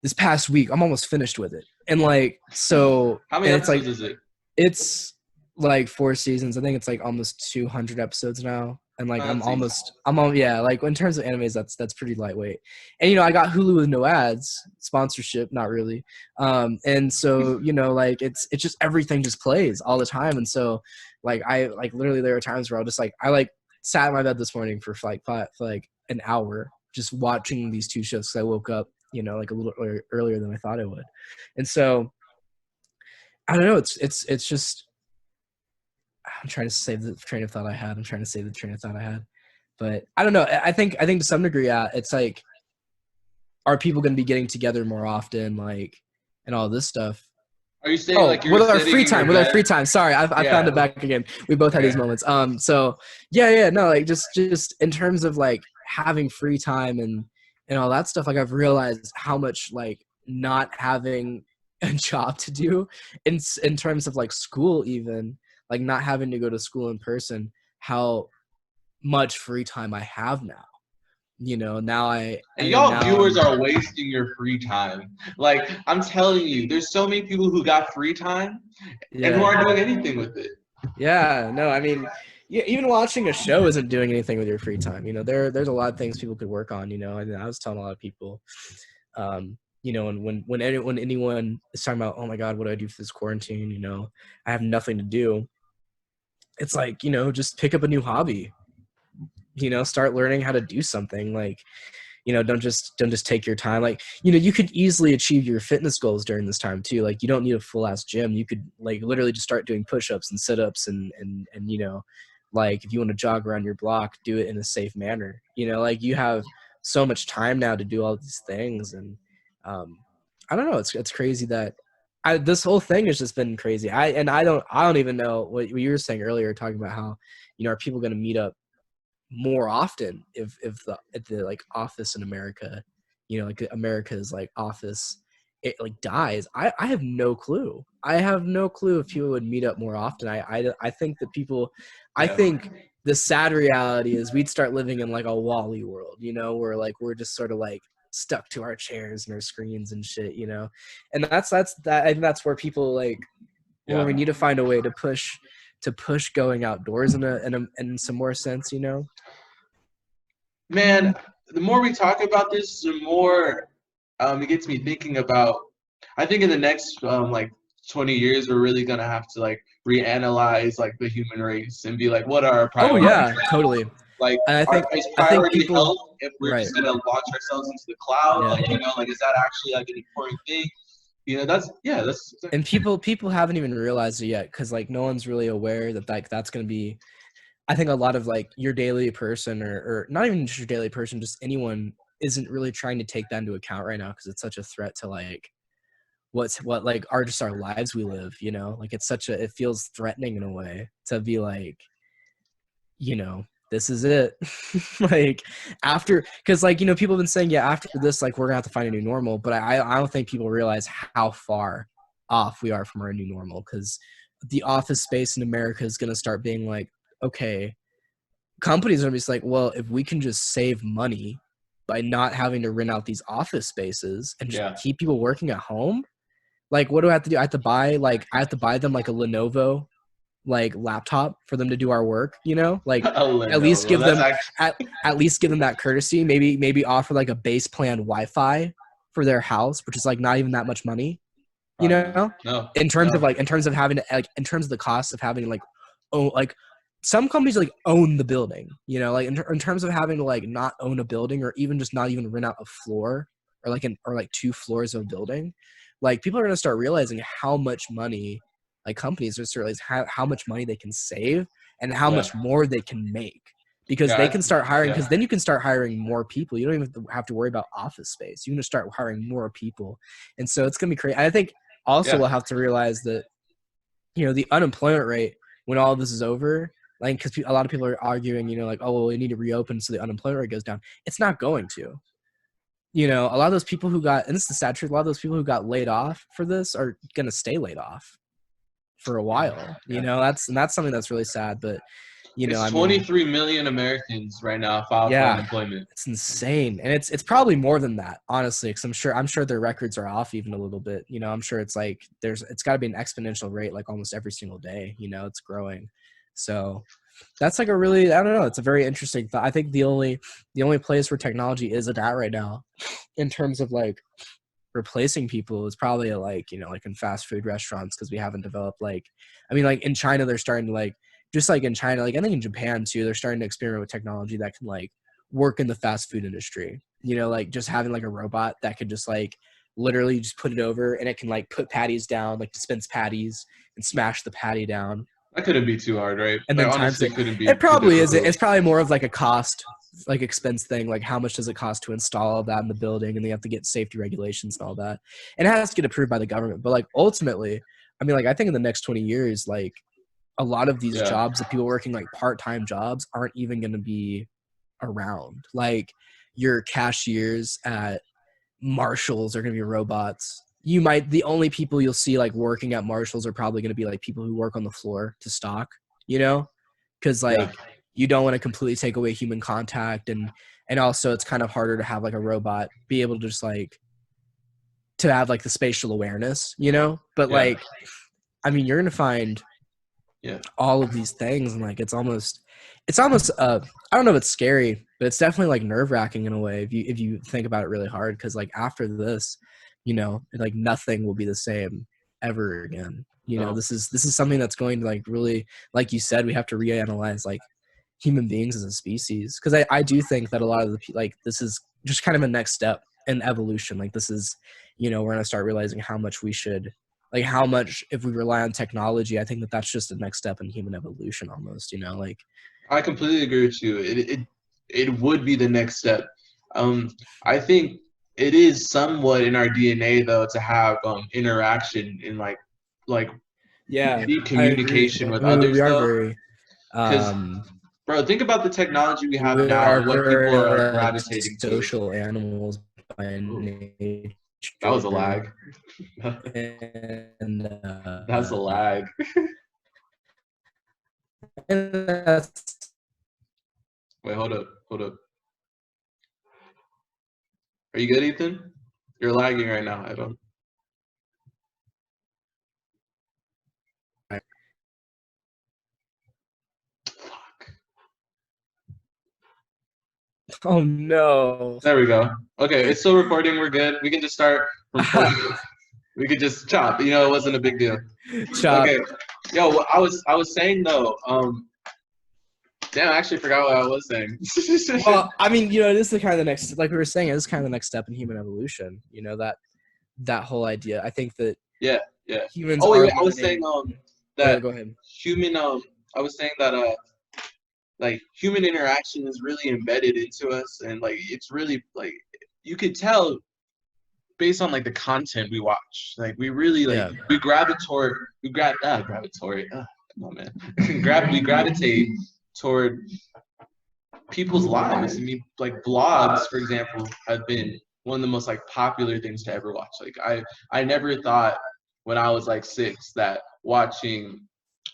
this past week. I'm almost finished with it. And like, so, How many and it's episodes like, is it? it's like 4 seasons. I think it's like almost 200 episodes now. And like Oh, that's easy. I'm on, yeah, like in terms of animes, that's pretty lightweight. And I got Hulu with no ads, sponsorship, not really. And so, like it's just everything just plays all the time. And so like I like literally there are times where I'll just like I like sat in my bed this morning for like for like an hour just watching these two shows because I woke up, like a little earlier than I thought I would. And so I don't know, it's just I'm trying to save the train of thought I had. I'm trying to save the train of thought I had. But I don't know. I think to some degree, yeah, it's like, are people going to be getting together more often, like, and all this stuff? Are you saying Oh, like you were sitting in your with our bed? free time. Sorry, I found Yeah. it back again. We both had Okay. these moments. So yeah, no, like just in terms of like having free time and all that stuff, like I've realized how much like not having a job to do in terms of like school, even like not having to go to school in person, how much free time I have now. And And then y'all now viewers I'm are wasting your free time. Like I'm telling you, there's so many people who got free time and who yeah. aren't doing anything with it. Yeah, no, I mean, yeah, even watching a show isn't doing anything with your free time. There's a lot of things people could work on. And I was telling a lot of people, and when anyone is talking about, oh my God, what do I do for this quarantine? I have nothing to do. It's like, just pick up a new hobby. Start learning how to do something. Like, don't just take your time. Like, you could easily achieve your fitness goals during this time too. Like, you don't need a full ass gym. You could like literally just start doing push-ups and sit-ups and like if you want to jog around your block, do it in a safe manner. Like you have so much time now to do all these things. And I don't know, it's crazy that this whole thing has just been crazy. I don't even know what you were saying earlier, talking about how, are people going to meet up more often if the like office in America, like America's like office, it like dies. I have no clue. I have no clue if people would meet up more often. I think that people, I Yeah. think the sad reality is we'd start living in like a Wall-E world, where like we're just sort of like stuck to our chairs and our screens and shit, and that's that. I think that's where people like, where we Yeah. need to find a way to push going outdoors in some more sense. Man, the more we talk about this, the more it gets me thinking about. I think in the next like 20 years, we're really gonna have to like reanalyze like the human race and be like, what are our Oh priorities? yeah, totally. Like, And is I think priority people, health if we're right. just gonna launch ourselves into the cloud? Yeah. Like, like is that actually like an important thing? That's And people haven't even realized it yet, because like no one's really aware that like that's going to be, I think a lot of like your daily person, or not even just your daily person, just anyone isn't really trying to take that into account right now, because it's such a threat to like what like are just our lives we live, you know? Like it's such a, it feels threatening in a way to be like, you know, this is it. Like after, because like, you know, people have been saying, yeah, after this, like we're gonna have to find a new normal, but I don't think people realize how far off we are from our new normal, because the office space in America is gonna start being like, okay, companies are gonna be like, well, if we can just save money by not having to rent out these office spaces and just Yeah. keep people working at home, like what do I have to do? I have to buy like I have to buy them like a Lenovo like laptop for them to do our work, you know? Like A at least Lenovo. give That's them actually at least give them that courtesy. Maybe offer like a base plan Wi-Fi for their house, which is like not even that much money, you probably not. know? No, In terms of no. like in terms of having to, like in terms of the cost of having like oh like some companies like own the building, you know, like in terms of having to like not own a building or even just not even rent out a floor or like or like 2 floors of a building, like people are going to start realizing how much money, like companies are realize how much money they can save and how Yeah. much more they can make, because they Yeah. can start hiring, Yeah. because then you can start hiring more people. You don't even have to worry about office space. You can just start hiring more people. And so it's going to be crazy. I think also Yeah. we'll have to realize that, you know, the unemployment rate when all of this is over, like because a lot of people are arguing, you know, like, oh well, we need to reopen so the unemployment rate goes down. It's not going to. You know, a lot of those people who got, and this is the sad truth, a lot of those people who got laid off for this are going to stay laid off for a Yeah. while. You Yeah. know, that's something that's really sad. But you know, It's I mean, 23 million Americans right now filed for yeah, unemployment. it's insane, and it's probably more than that, honestly, because I'm sure their records are off even a little bit. You know, I'm sure it's like it's got to be an exponential rate, like almost every single day. You know, it's growing. So that's like a really, I don't know, it's a very interesting thought. I think the only place where technology is at right now, in terms of like replacing people, is probably like, you know, like in fast food restaurants, because we haven't developed like, I mean, like in China they're starting to like, just like in China, like I think in Japan too, they're starting to experiment with technology that can like work in the fast food industry, you know, like just having like a robot that could just like literally just put it over and it can like put patties down, like dispense patties and smash the patty down That couldn't be too hard, right? and That then times honestly it. couldn't be It too probably is. difficult. It's probably more of like a cost, like expense thing. Like how much does it cost to install all that in the building, and they have to get safety regulations and all that, and it has to get approved by the government. But like ultimately, I mean, like I think in the next 20 years, like a lot of these Yeah. jobs that people working like part-time jobs aren't even going to be around. Like your cashiers at Marshalls are going to be robots. You might, the only people you'll see like working at Marshalls are probably going to be like people who work on the floor to stock, you know, because Yeah. like you don't want to completely take away human contact, and also it's kind of harder to have like a robot be able to just like to have like the spatial awareness, you know. But Yeah. like, I mean, you're gonna find Yeah. all of these things, and like it's almost I don't know if it's scary, but it's definitely like nerve-wracking in a way if you think about it really hard, because like after this, you know, like nothing will be the same ever again. You know, No. this is something that's going to like really, like you said, we have to reanalyze like human beings as a species, because I do think that a lot of the like this is just kind of a next step in evolution. Like this is, you know, we're gonna start realizing how much we should, like how much if we rely on technology. I think that that's just the next step in human evolution almost, you know, like I completely agree with you. It would be the next step. I think it is somewhat in our DNA though to have interaction in like yeah, deep I agree. communication with I mean we others are though. very Because um bro, think about the technology we have we now are and what people very are like gravitating to. social animals by Ooh, that was a nature, lag. and That's a lag. and that's Wait, hold up, hold up. Are you good, Ethan? You're lagging right now. I don't. Fuck. oh no. There we go. Okay, it's still recording. We're good. We can just start from point. We could just chop. You know, it wasn't a big deal. Chop. Okay. Yo, I was saying though. Damn, I actually forgot what I was saying. Well, I mean, you know, this is kind of the next, like we were saying, this is kind of the next step in human evolution. You know, that whole idea. I think that Yeah, yeah. humans Oh wait, are wait. I was saying learning. Oh, that go ahead. human I was saying that like human interaction is really embedded into us, and like it's really like you could tell based on like the content we watch. Like we really like Yeah. come on, man. We gravitate toward people's lives. I mean, like vlogs, for example, have been one of the most like popular things to ever watch. Like I never thought when I was like 6 that watching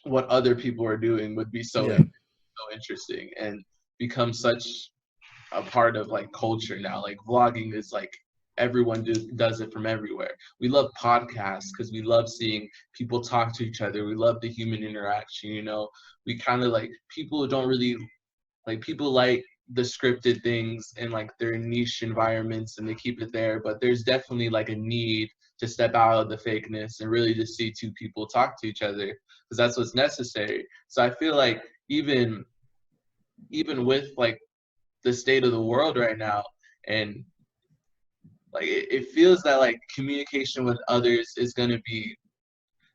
what other people are doing would be so Yeah. interesting and become such a part of like culture now. Like vlogging is like everyone does it from everywhere. We love podcasts because we love seeing people talk to each other. We love the human interaction. You know, we kind of like people don't really like people like the scripted things and like their niche environments and they keep it there. But there's definitely like a need to step out of the fakeness and really just see two people talk to each other because that's what's necessary. So I feel like even with like the state of the world right now and like it feels that like communication with others is going to be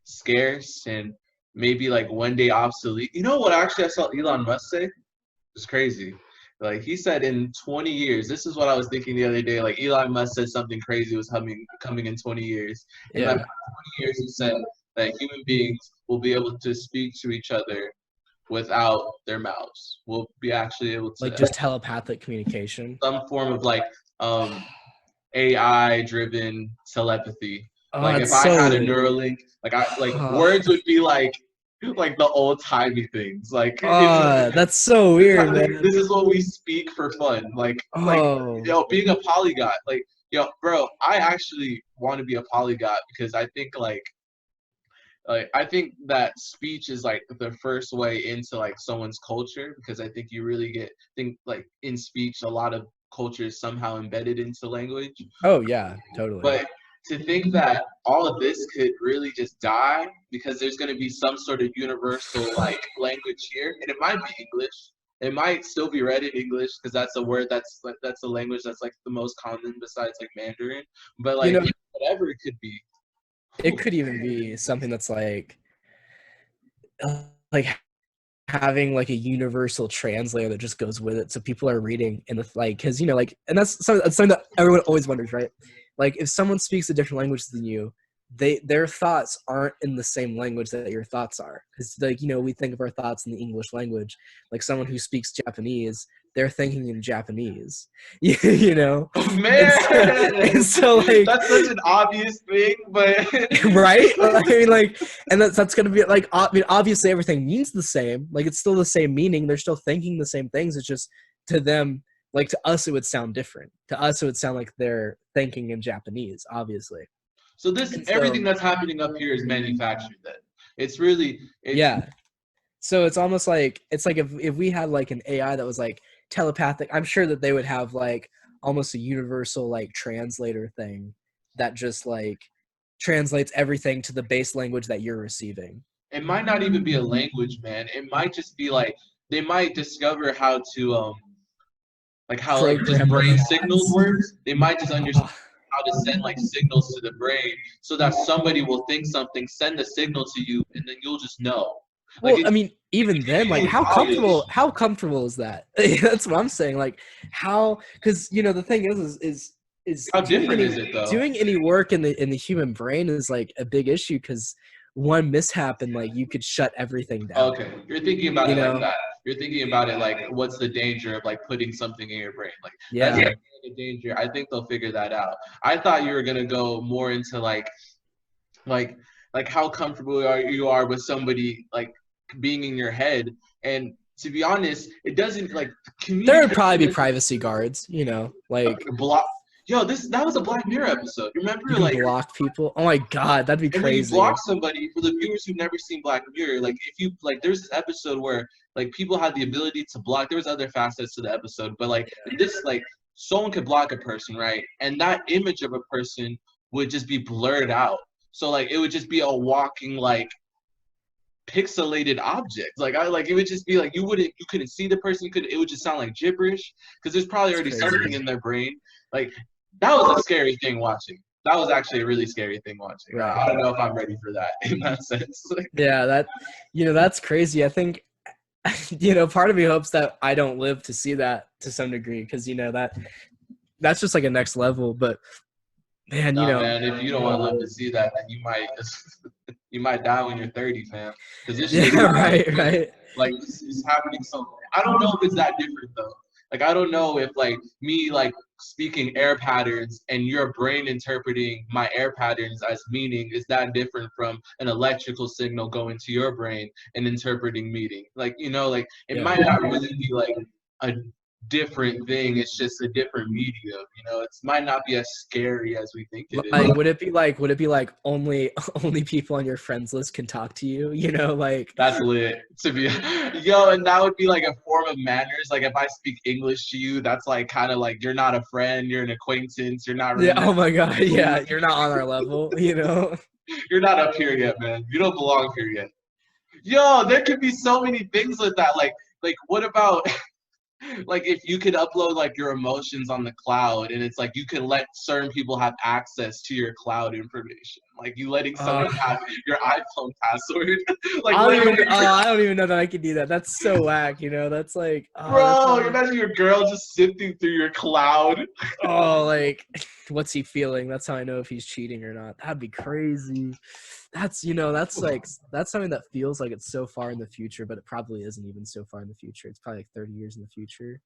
scarce and maybe like one day obsolete. You know what actually I saw Elon Musk say? It's crazy. Like he said in 20 years, this is what I was thinking the other day. Like Elon Musk said something crazy was coming in 20 years. In like 20 years, he said that human beings will be able to speak to each other without their mouths. We'll be actually able to Like just telepathic communication. some form of like AI driven telepathy. Oh, Like if that's I had a so. Neuralink, words would be like the old timey things. Like Oh, that's so weird, man. this is what we speak for fun. Oh, Being a polyglot. Like bro, I actually want to be a polyglot because I think I think that speech is like the first way into like someone's culture because I think you really think like in speech a lot of culture is somehow embedded into language. oh yeah, totally. But to think that all of this could really just die because there's going to be some sort of universal like language here, and it might be English. It might still be read in English because that's a word that's a language that's like the most common besides like Mandarin. But You like know, whatever it could be. it could even be something that's like having like a universal translator that just goes with it, so people are reading in the like because like, and that's something that everyone always wonders, right? Like if someone speaks a different language than you, their thoughts aren't in the same language that your thoughts are, because like we think of our thoughts in the English language. Like someone who speaks Japanese, they're thinking in Japanese. you know Oh, man, and so like that's such an obvious thing, but right? I mean, like, and that's gonna be like, I mean, obviously everything means the same. Like, it's still the same meaning. They're still thinking the same things. It's just to them, like to us, it would sound different. To us, it would sound like they're thinking in Japanese, obviously. so everything So that's happening up here is manufactured. Then it's really yeah. So it's almost like if we had like an AI that was like telepathic, I'm sure that they would have like almost a universal like translator thing that just like translates everything to the base language that you're receiving. it might not even be a language, man. It might just be like they might discover how to like how like just Program brain signals bots. works. They might just understand how to send like signals to the brain so that somebody will think something, send the signal to you, and then you'll just know. Like Well, I mean, even then, like, how knowledge. comfortable is that? That's what I'm saying. Like, how? Because the thing is How different is it though? doing any work in the human brain is like a big issue because one mishap and like you could shut everything down. Okay, you're thinking about You it like know? that. You're thinking about it like, what's the danger of like putting something in your brain? Like that's Yeah. the danger. I think they'll figure that out. I thought you were gonna go more into like how comfortable you are with somebody like being in your head. And to be honest, it doesn't like There would communicate. probably be privacy guards. Like Block. Yo, that was a Black Mirror episode. Remember, you can like block people. Oh my god, that'd be and when you crazy. block somebody, for the viewers who've never seen Black Mirror, like if you like, there's this episode where like people had the ability to block. There was other facets to the episode, but like this, like someone could block a person, right? And that image of a person would just be blurred out. So like it would just be a walking like pixelated object. Like it would just be like you couldn't see the person. It would just sound like gibberish because there's probably already something in their brain. Like that was a scary thing watching. That was actually a really scary thing watching. Right. I don't know if I'm ready for that in that sense. Yeah, that's crazy. I think part of me hopes that I don't live to see that to some degree because that's just like a next level. But Man, Nah, man, if you don't want to live to see that, then you might you might die when you're 30, fam. Because this shit is yeah, happening right, quick. right. Like this is happening so. I don't know if it's that different though. Like I don't know if like me like speaking air patterns and your brain interpreting my air patterns as meaning is that different from an electrical signal going to your brain and interpreting meaning. Like like it Yeah. might not really be like a different thing. It's just a different medium. It might not be as scary as we think it is. Like, would it be like only only people on your friends list can talk to you? Like That's lit to be yo, and that would be like a form of manners. Like if I speak English to you, that's like kind of like you're not a friend, you're an acquaintance, you're not yeah, really oh my God, yeah, cool. you're not on our level. You're not up here yet, man. You don't belong here yet. Yo, there could be so many things with that. Like what about like if you could upload like your emotions on the cloud and it's like you can let certain people have access to your cloud information, like you letting Uh, someone have your iPhone password. Like I what don't if even. I don't even know that I could do that. That's so whack. That's like. That's bro, like. imagine your girl just sifting through your cloud. Like, what's he feeling? That's how I know if he's cheating or not. That'd be crazy. That's something that feels like it's so far in the future, but it probably isn't even so far in the future. It's probably like 30 years in the future.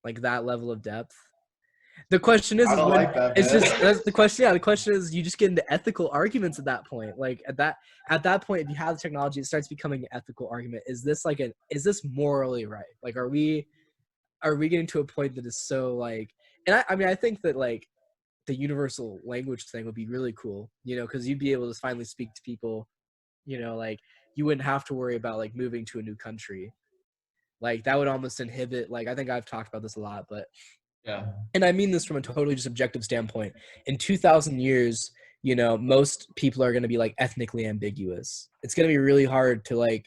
Like that level of depth. The question I is don't when like that, it's just man. that's the question. Yeah, the question is you just get into ethical arguments at that point. Like at that point, if you have the technology, it starts becoming an ethical argument. Is this morally right? Like, are we getting to a point that is so like? And I mean, I think that like the universal language thing would be really cool. Because you'd be able to finally speak to people. Like you wouldn't have to worry about like moving to a new country. Like that would almost inhibit. Like I think I've talked about this a lot, but Yeah. and I mean this from a totally just objective standpoint. In 2,000 years, most people are going to be like ethnically ambiguous. It's going to be really hard to like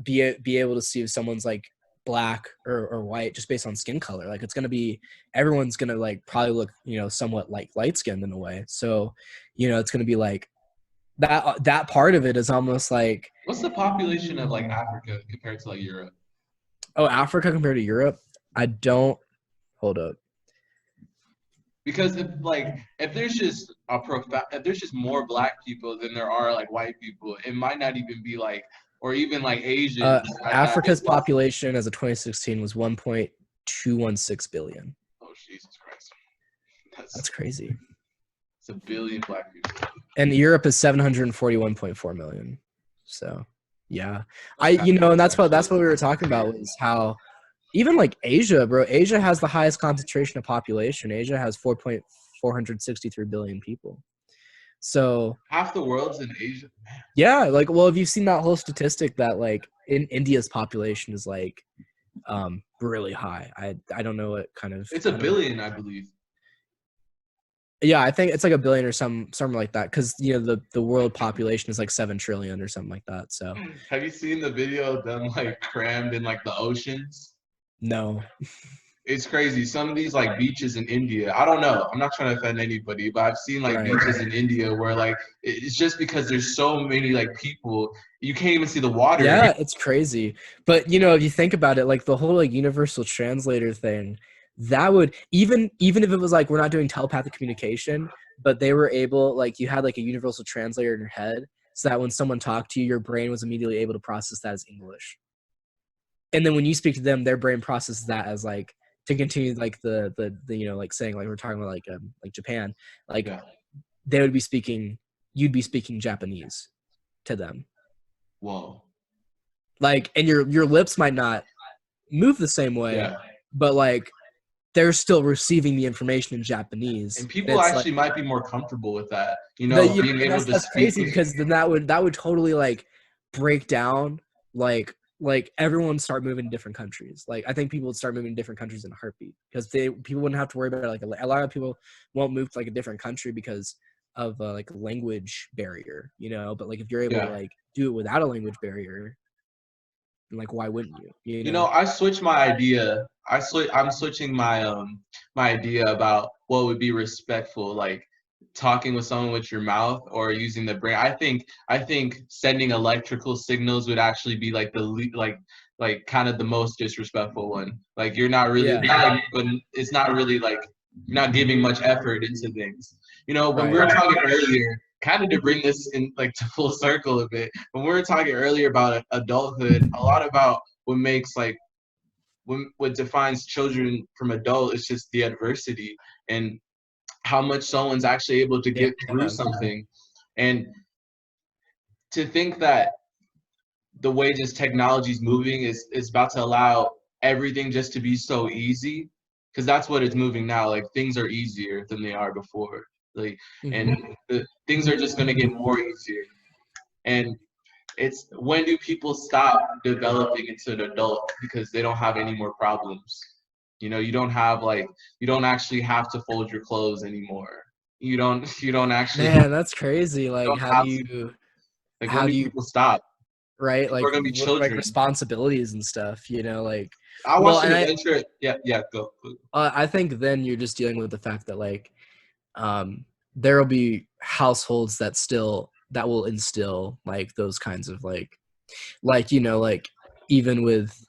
be able to see if someone's like black or white just based on skin color. Like it's going to be everyone's going to like probably look somewhat like light skinned in a way. So it's going to be like that part of it is almost like What's the population of like Africa compared to like Europe? Africa compared to Europe. I don't hold up. Because if there's just if there's just more black people than there are like white people, it might not even be like or even like Asians at that big Africa's level. population as of 2016 was 1.216 billion. Oh Jesus Christ, That's that's crazy. it's a billion black people. And Europe is 741.4 million. So, yeah. And that's what we were talking about was how even like Asia, bro, Asia has the highest concentration of population. Asia has 4.463 billion people. So, Half the world's in Asia. yeah, like well, have you seen that whole statistic that like in India's population is like really high. I don't know what kind of It's a billion, I believe. yeah, I think it's like a billion or something like that because the world population is like 7 trillion or something like that. So Have you seen the video of them like crammed in like the oceans? no. It's crazy. Some of these like beaches in India, I don't know. I'm not trying to offend anybody, but I've seen like Right. beaches in India where like it's just because there's so many like people, you can't even see the water. Yeah, it's crazy. But if you think about it, like the whole like universal translator thing, that would even if it was like we're not doing telepathic communication, but they were able like you had like a universal translator in your head so that when someone talked to you, your brain was immediately able to process that as English. And then when you speak to them, their brain processes that as like to continue like the like saying like we're talking about like Japan, like Yeah. they would be speaking you'd be speaking Japanese to them. Whoa. Like and your lips might not move the same way, Yeah. but like they're still receiving the information in Japanese. And And people it's like actually might be more comfortable with that, being and able to that's speak. crazy because then that would totally like break down like everyone start moving to different countries. Like I think people would start moving to different countries in a heartbeat because people wouldn't have to worry about it. Like a lot of people won't move to like a different country because of like a language barrier, but like if you're able to Yeah. like do it without a language barrier, then like why wouldn't you? I switched my idea. I'm switching my idea about what would be respectful, like talking with someone with your mouth or using the brain. I think sending electrical signals would actually be like like kind of the most disrespectful one. Like you're not really Yeah. not like, but it's not really like you're not giving much effort into things. You know, when we Right. were talking earlier, kind of to bring this in like to full circle a bit, when we were talking earlier about adulthood, a lot about what makes like what defines children from adult is just the adversity and how much someone's actually able to Yeah. get through something. And to think that the way just technology is moving is about to allow everything just to be so easy, because that's what it's moving now. Like things are easier than they are before. Like, Hmm. and things are just going to get more easier. And it's when do people stop developing into an adult because they don't have any more problems? You know, you don't have like you don't actually have to fold your clothes anymore. You don't actually have, Man, that's crazy. you Like, don't have to, like when how do do you, people stop? right? People Like, are gonna be like children. responsibilities and stuff, like, I well, watched and an adventure. Yeah, yeah, go. I think then you're just dealing with the fact that like, there will be households that will instill like those kinds of like, like even with,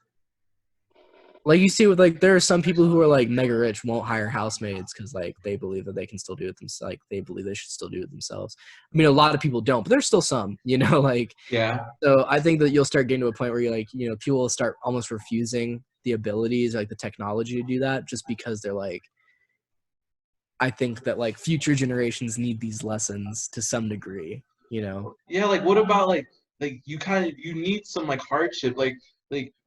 like you see with like there are some people who are like mega rich won't hire housemaids because like they believe that they can still do it themselves, like they believe they should still do it themselves. I mean, a lot of people don't, but there's still some, like, Yeah, so I think that you'll start getting to a point where you're like, people will start almost refusing the abilities, like the technology to do that, just because they're like, I think that like future generations need these lessons to some degree. yeah. Like, what about like you need some like hardship. Like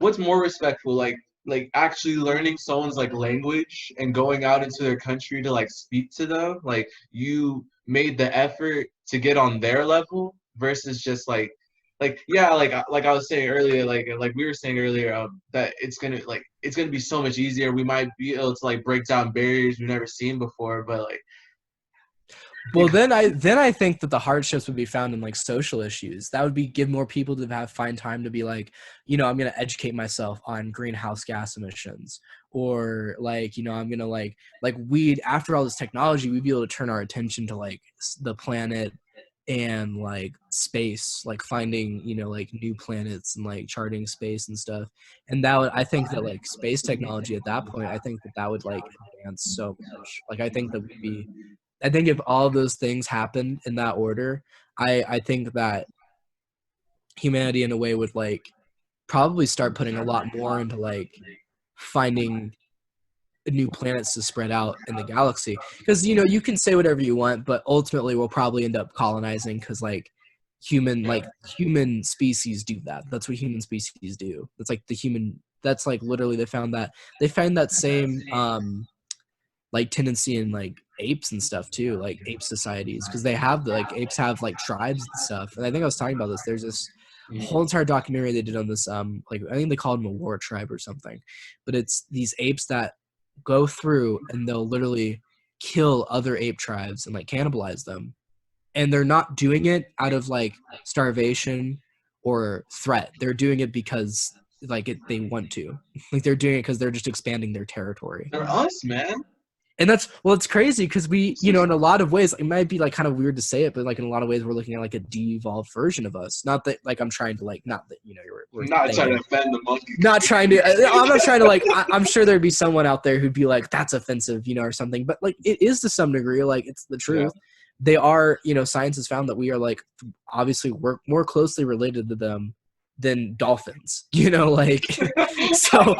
what's more respectful? Like actually learning someone's like language and going out into their country to like speak to them. Like you made the effort to get on their level versus just like yeah, like I was saying earlier, like we were saying earlier, that it's gonna be so much easier. We might be able to like break down barriers we've never seen before, but like Well, it, then I think that the hardships would be found in like social issues. That would be give more people to find time to be like, I'm going to educate myself on greenhouse gas emissions, or like, I'm going to like we'd after all this technology, we'd be able to turn our attention to like the planet and like space, like finding, like new planets and like charting space and stuff. And that would, I think that like space technology at that point, I think that that would like advance so much. Like I think that would be I think if all of those things happened in that order, I think that humanity in a way would like probably start putting a lot more into like finding new planets to spread out in the galaxy. Because you can say whatever you want, but ultimately we'll probably end up colonizing because human species do that. That's what human species do. That's like the human. That's like literally they find that same like tendency in like apes and stuff too, like ape societies, because they have like apes have like tribes and stuff. And I think I was talking about this. There's this whole entire documentary they did on this like I think they called them a war tribe or something, but it's these apes that go through and they'll literally kill other ape tribes and like cannibalize them, and they're not doing it out of like starvation or threat. They're doing it because like they want to. Like they're doing it because they're just expanding their territory. they're us, man. And that's, well, it's crazy because we, in a lot of ways, it might be like kind of weird to say it, but like in a lot of ways, we're looking at like a de-evolved version of us. Not that like I'm trying to like, not that we're I'm not trying to thinking, offend the monkey. not trying to. I'm not trying to like. I'm sure there'd be someone out there who'd be like, "That's offensive," or something. But like, it is to some degree. Like, it's the Yeah. truth. They are, science has found that we are like obviously we're more closely related to them than dolphins. Like so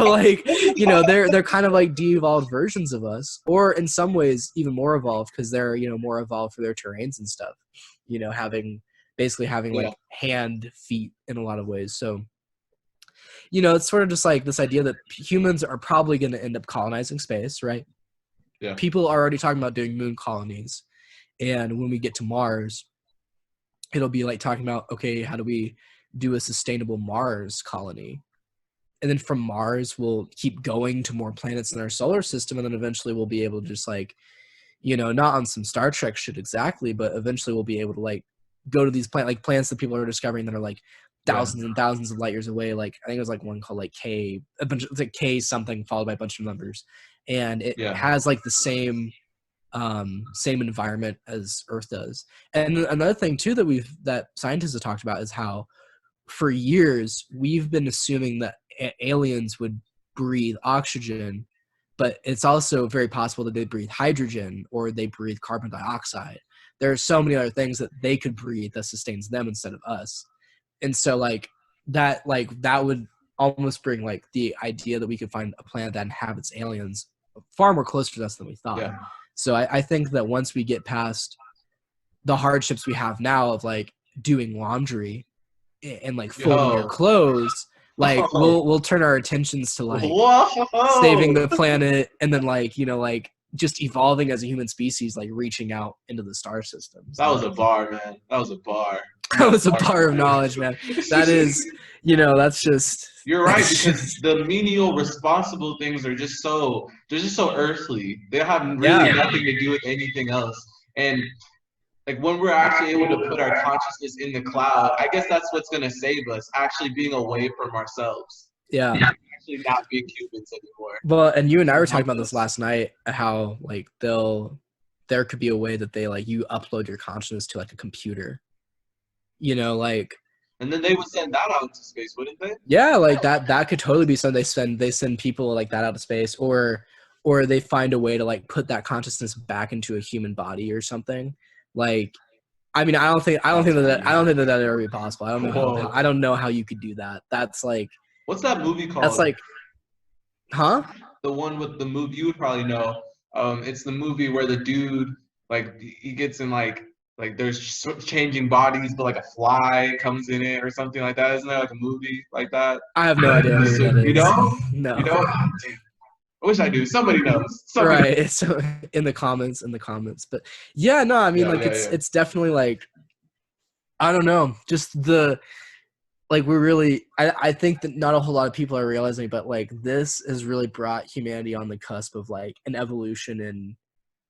like they're kind of like de-evolved versions of us, or in some ways even more evolved because they're more evolved for their terrains and stuff. Having basically having Yeah. like hand feet in a lot of ways. So it's sort of just like this idea that humans are probably going to end up colonizing space, right? Yeah. People are already talking about doing moon colonies. And when we get to Mars, it'll be like talking about, okay, how do we do a sustainable Mars colony? And then from Mars, we'll keep going to more planets in our solar system. And then eventually we'll be able to just like, not on some Star Trek shit exactly, but eventually we'll be able to like go to these planets that people are discovering that are like thousands and thousands of light years away. Like I think it was like one called like K, it's like K something followed by a bunch of numbers, and it Yeah. has like the same environment as Earth does. And another thing too that scientists have talked about is how for years we've been assuming that aliens would breathe oxygen but it's also very possible that they breathe hydrogen or they breathe carbon dioxide. There are so many other things that they could breathe that sustains them instead of us. And so that would almost bring like the idea that we could find a planet that inhabits aliens far more closer to us than we thought. Yeah. So I think that once we get past the hardships we have now of like doing laundry and like folding your clothes, like we'll turn our attentions to like saving the planet, and then like, you know, like just evolving as a human species, like reaching out into the star systems. That was a bar, man. That was a bar. That was a bar of knowledge, man. That is, you know, that's just. You're right, because the menial, responsible things are just so earthly. They have really nothing to do with anything else. And like when we're actually able to put our consciousness in the cloud, I guess that's what's gonna save us, actually being away from ourselves. Yeah. Actually not being humans anymore. Well, and you and I were talking about this last night, how like there could be a way that they like you upload your consciousness to like a computer. You know, like, and then they would send that out into space, wouldn't they? Yeah, like that could totally be something. They send people like that out of space, or they find a way to like put that consciousness back into a human body or something. Like, I mean, I don't think that would ever be possible. I don't know how you could do that. That's like, what's that movie called? That's like, huh? The one with the movie you would probably know. It's the movie where the dude like he gets in like there's changing bodies, but like a fly comes in it or something like that. Isn't there like a movie like that? I have no idea who that is. You know? No. You know? I wish I knew. Somebody knows. Right. So in the comments. But yeah, no, I mean, it's definitely like, I don't know, just like we're really, I think that not a whole lot of people are realizing, but like this has really brought humanity on the cusp of like an evolution in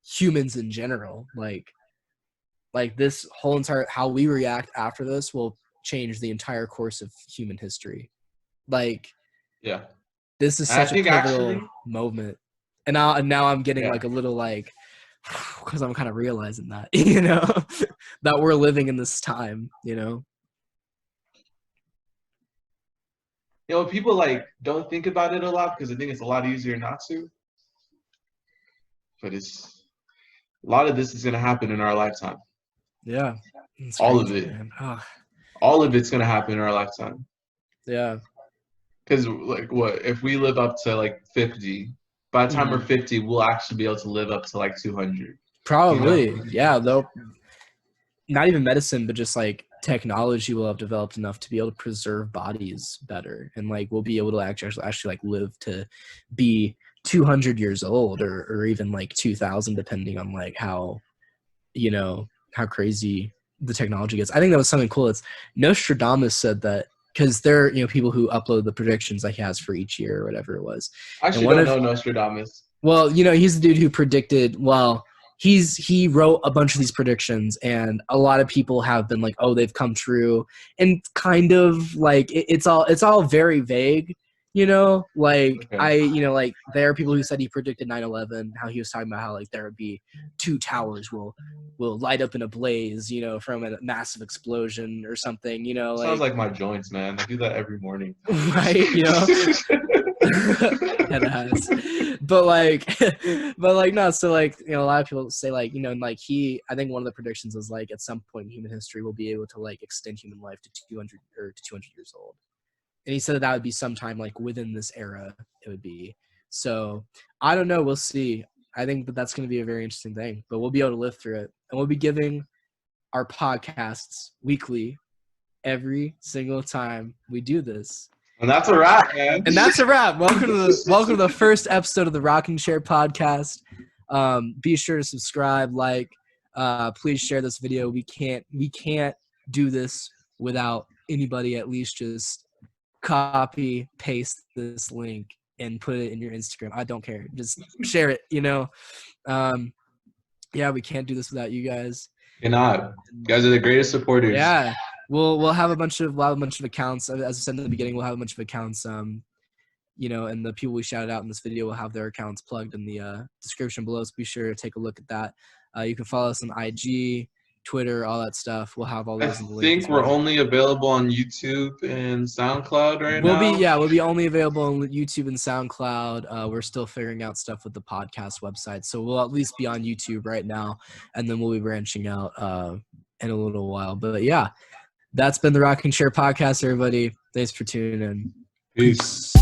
humans in general. Like this whole entire, how we react after this will change the entire course of human history. Like, yeah, this is such a pivotal moment. And now I'm getting like a little like, because I'm kind of realizing that, you know, that we're living in this time, you know. You know, people like don't think about it a lot because I think it's a lot easier not to. But a lot of this is going to happen in our lifetime. Yeah. All of it. All of it's going to happen in our lifetime. Yeah. Because like what if we live up to like 50? By the time we're 50, we'll actually be able to live up to like 200. Probably. You know? Yeah, though. Not even medicine, but just like technology will have developed enough to be able to preserve bodies better, and like we'll be able to actually like live to be 200 years old, or even like 2000, depending on like how, you know, how crazy the technology gets. I think that was something cool. It's Nostradamus said that, because there are, you know, people who upload the predictions that he has for each year or whatever it was. I actually don't know Nostradamus. Well, you know, he's the dude who predicted, well, he wrote a bunch of these predictions, and a lot of people have been like, oh, they've come true, and kind of like it's all very vague, you know, like you know, like there are people who said he predicted 9/11, how he was talking about how like there would be 2 towers will light up in a blaze, you know, from a massive explosion or something, you know. Sounds like my joints, man. I do that every morning. Right, you know. It has. But like no, so like, you know, a lot of people say like, you know, and like I think one of the predictions is like at some point in human history we'll be able to like extend human life to 200 years old. And he said that would be sometime like within this era it would be. So I don't know, we'll see. I think that's going to be a very interesting thing, but we'll be able to live through it, and we'll be giving our podcasts weekly every single time we do this. And that's a wrap, man. And that's a wrap. Welcome to the first episode of the Rocking Chair podcast. Be sure to subscribe, like, please share this video. We can't do this without anybody at least just copy paste this link and put it in your Instagram. I don't care. Just share it, you know. Yeah, we can't do this without you guys. You're not. You guys are the greatest supporters. Yeah. We'll have a bunch of accounts. As I said in the beginning, we'll have a bunch of accounts. You know, and the people we shouted out in this video will have their accounts plugged in the description below. So be sure to take a look at that. You can follow us on IG, Twitter, all that stuff. We'll have all I those in the link as think we're well. only available on YouTube and SoundCloud right We'll now. be only available on YouTube and SoundCloud. We're still figuring out stuff with the podcast website, so we'll at least be on YouTube right now, and then we'll be branching out in a little while. But yeah, that's been the Rocking Chair Podcast, everybody. Thanks for tuning in. Peace.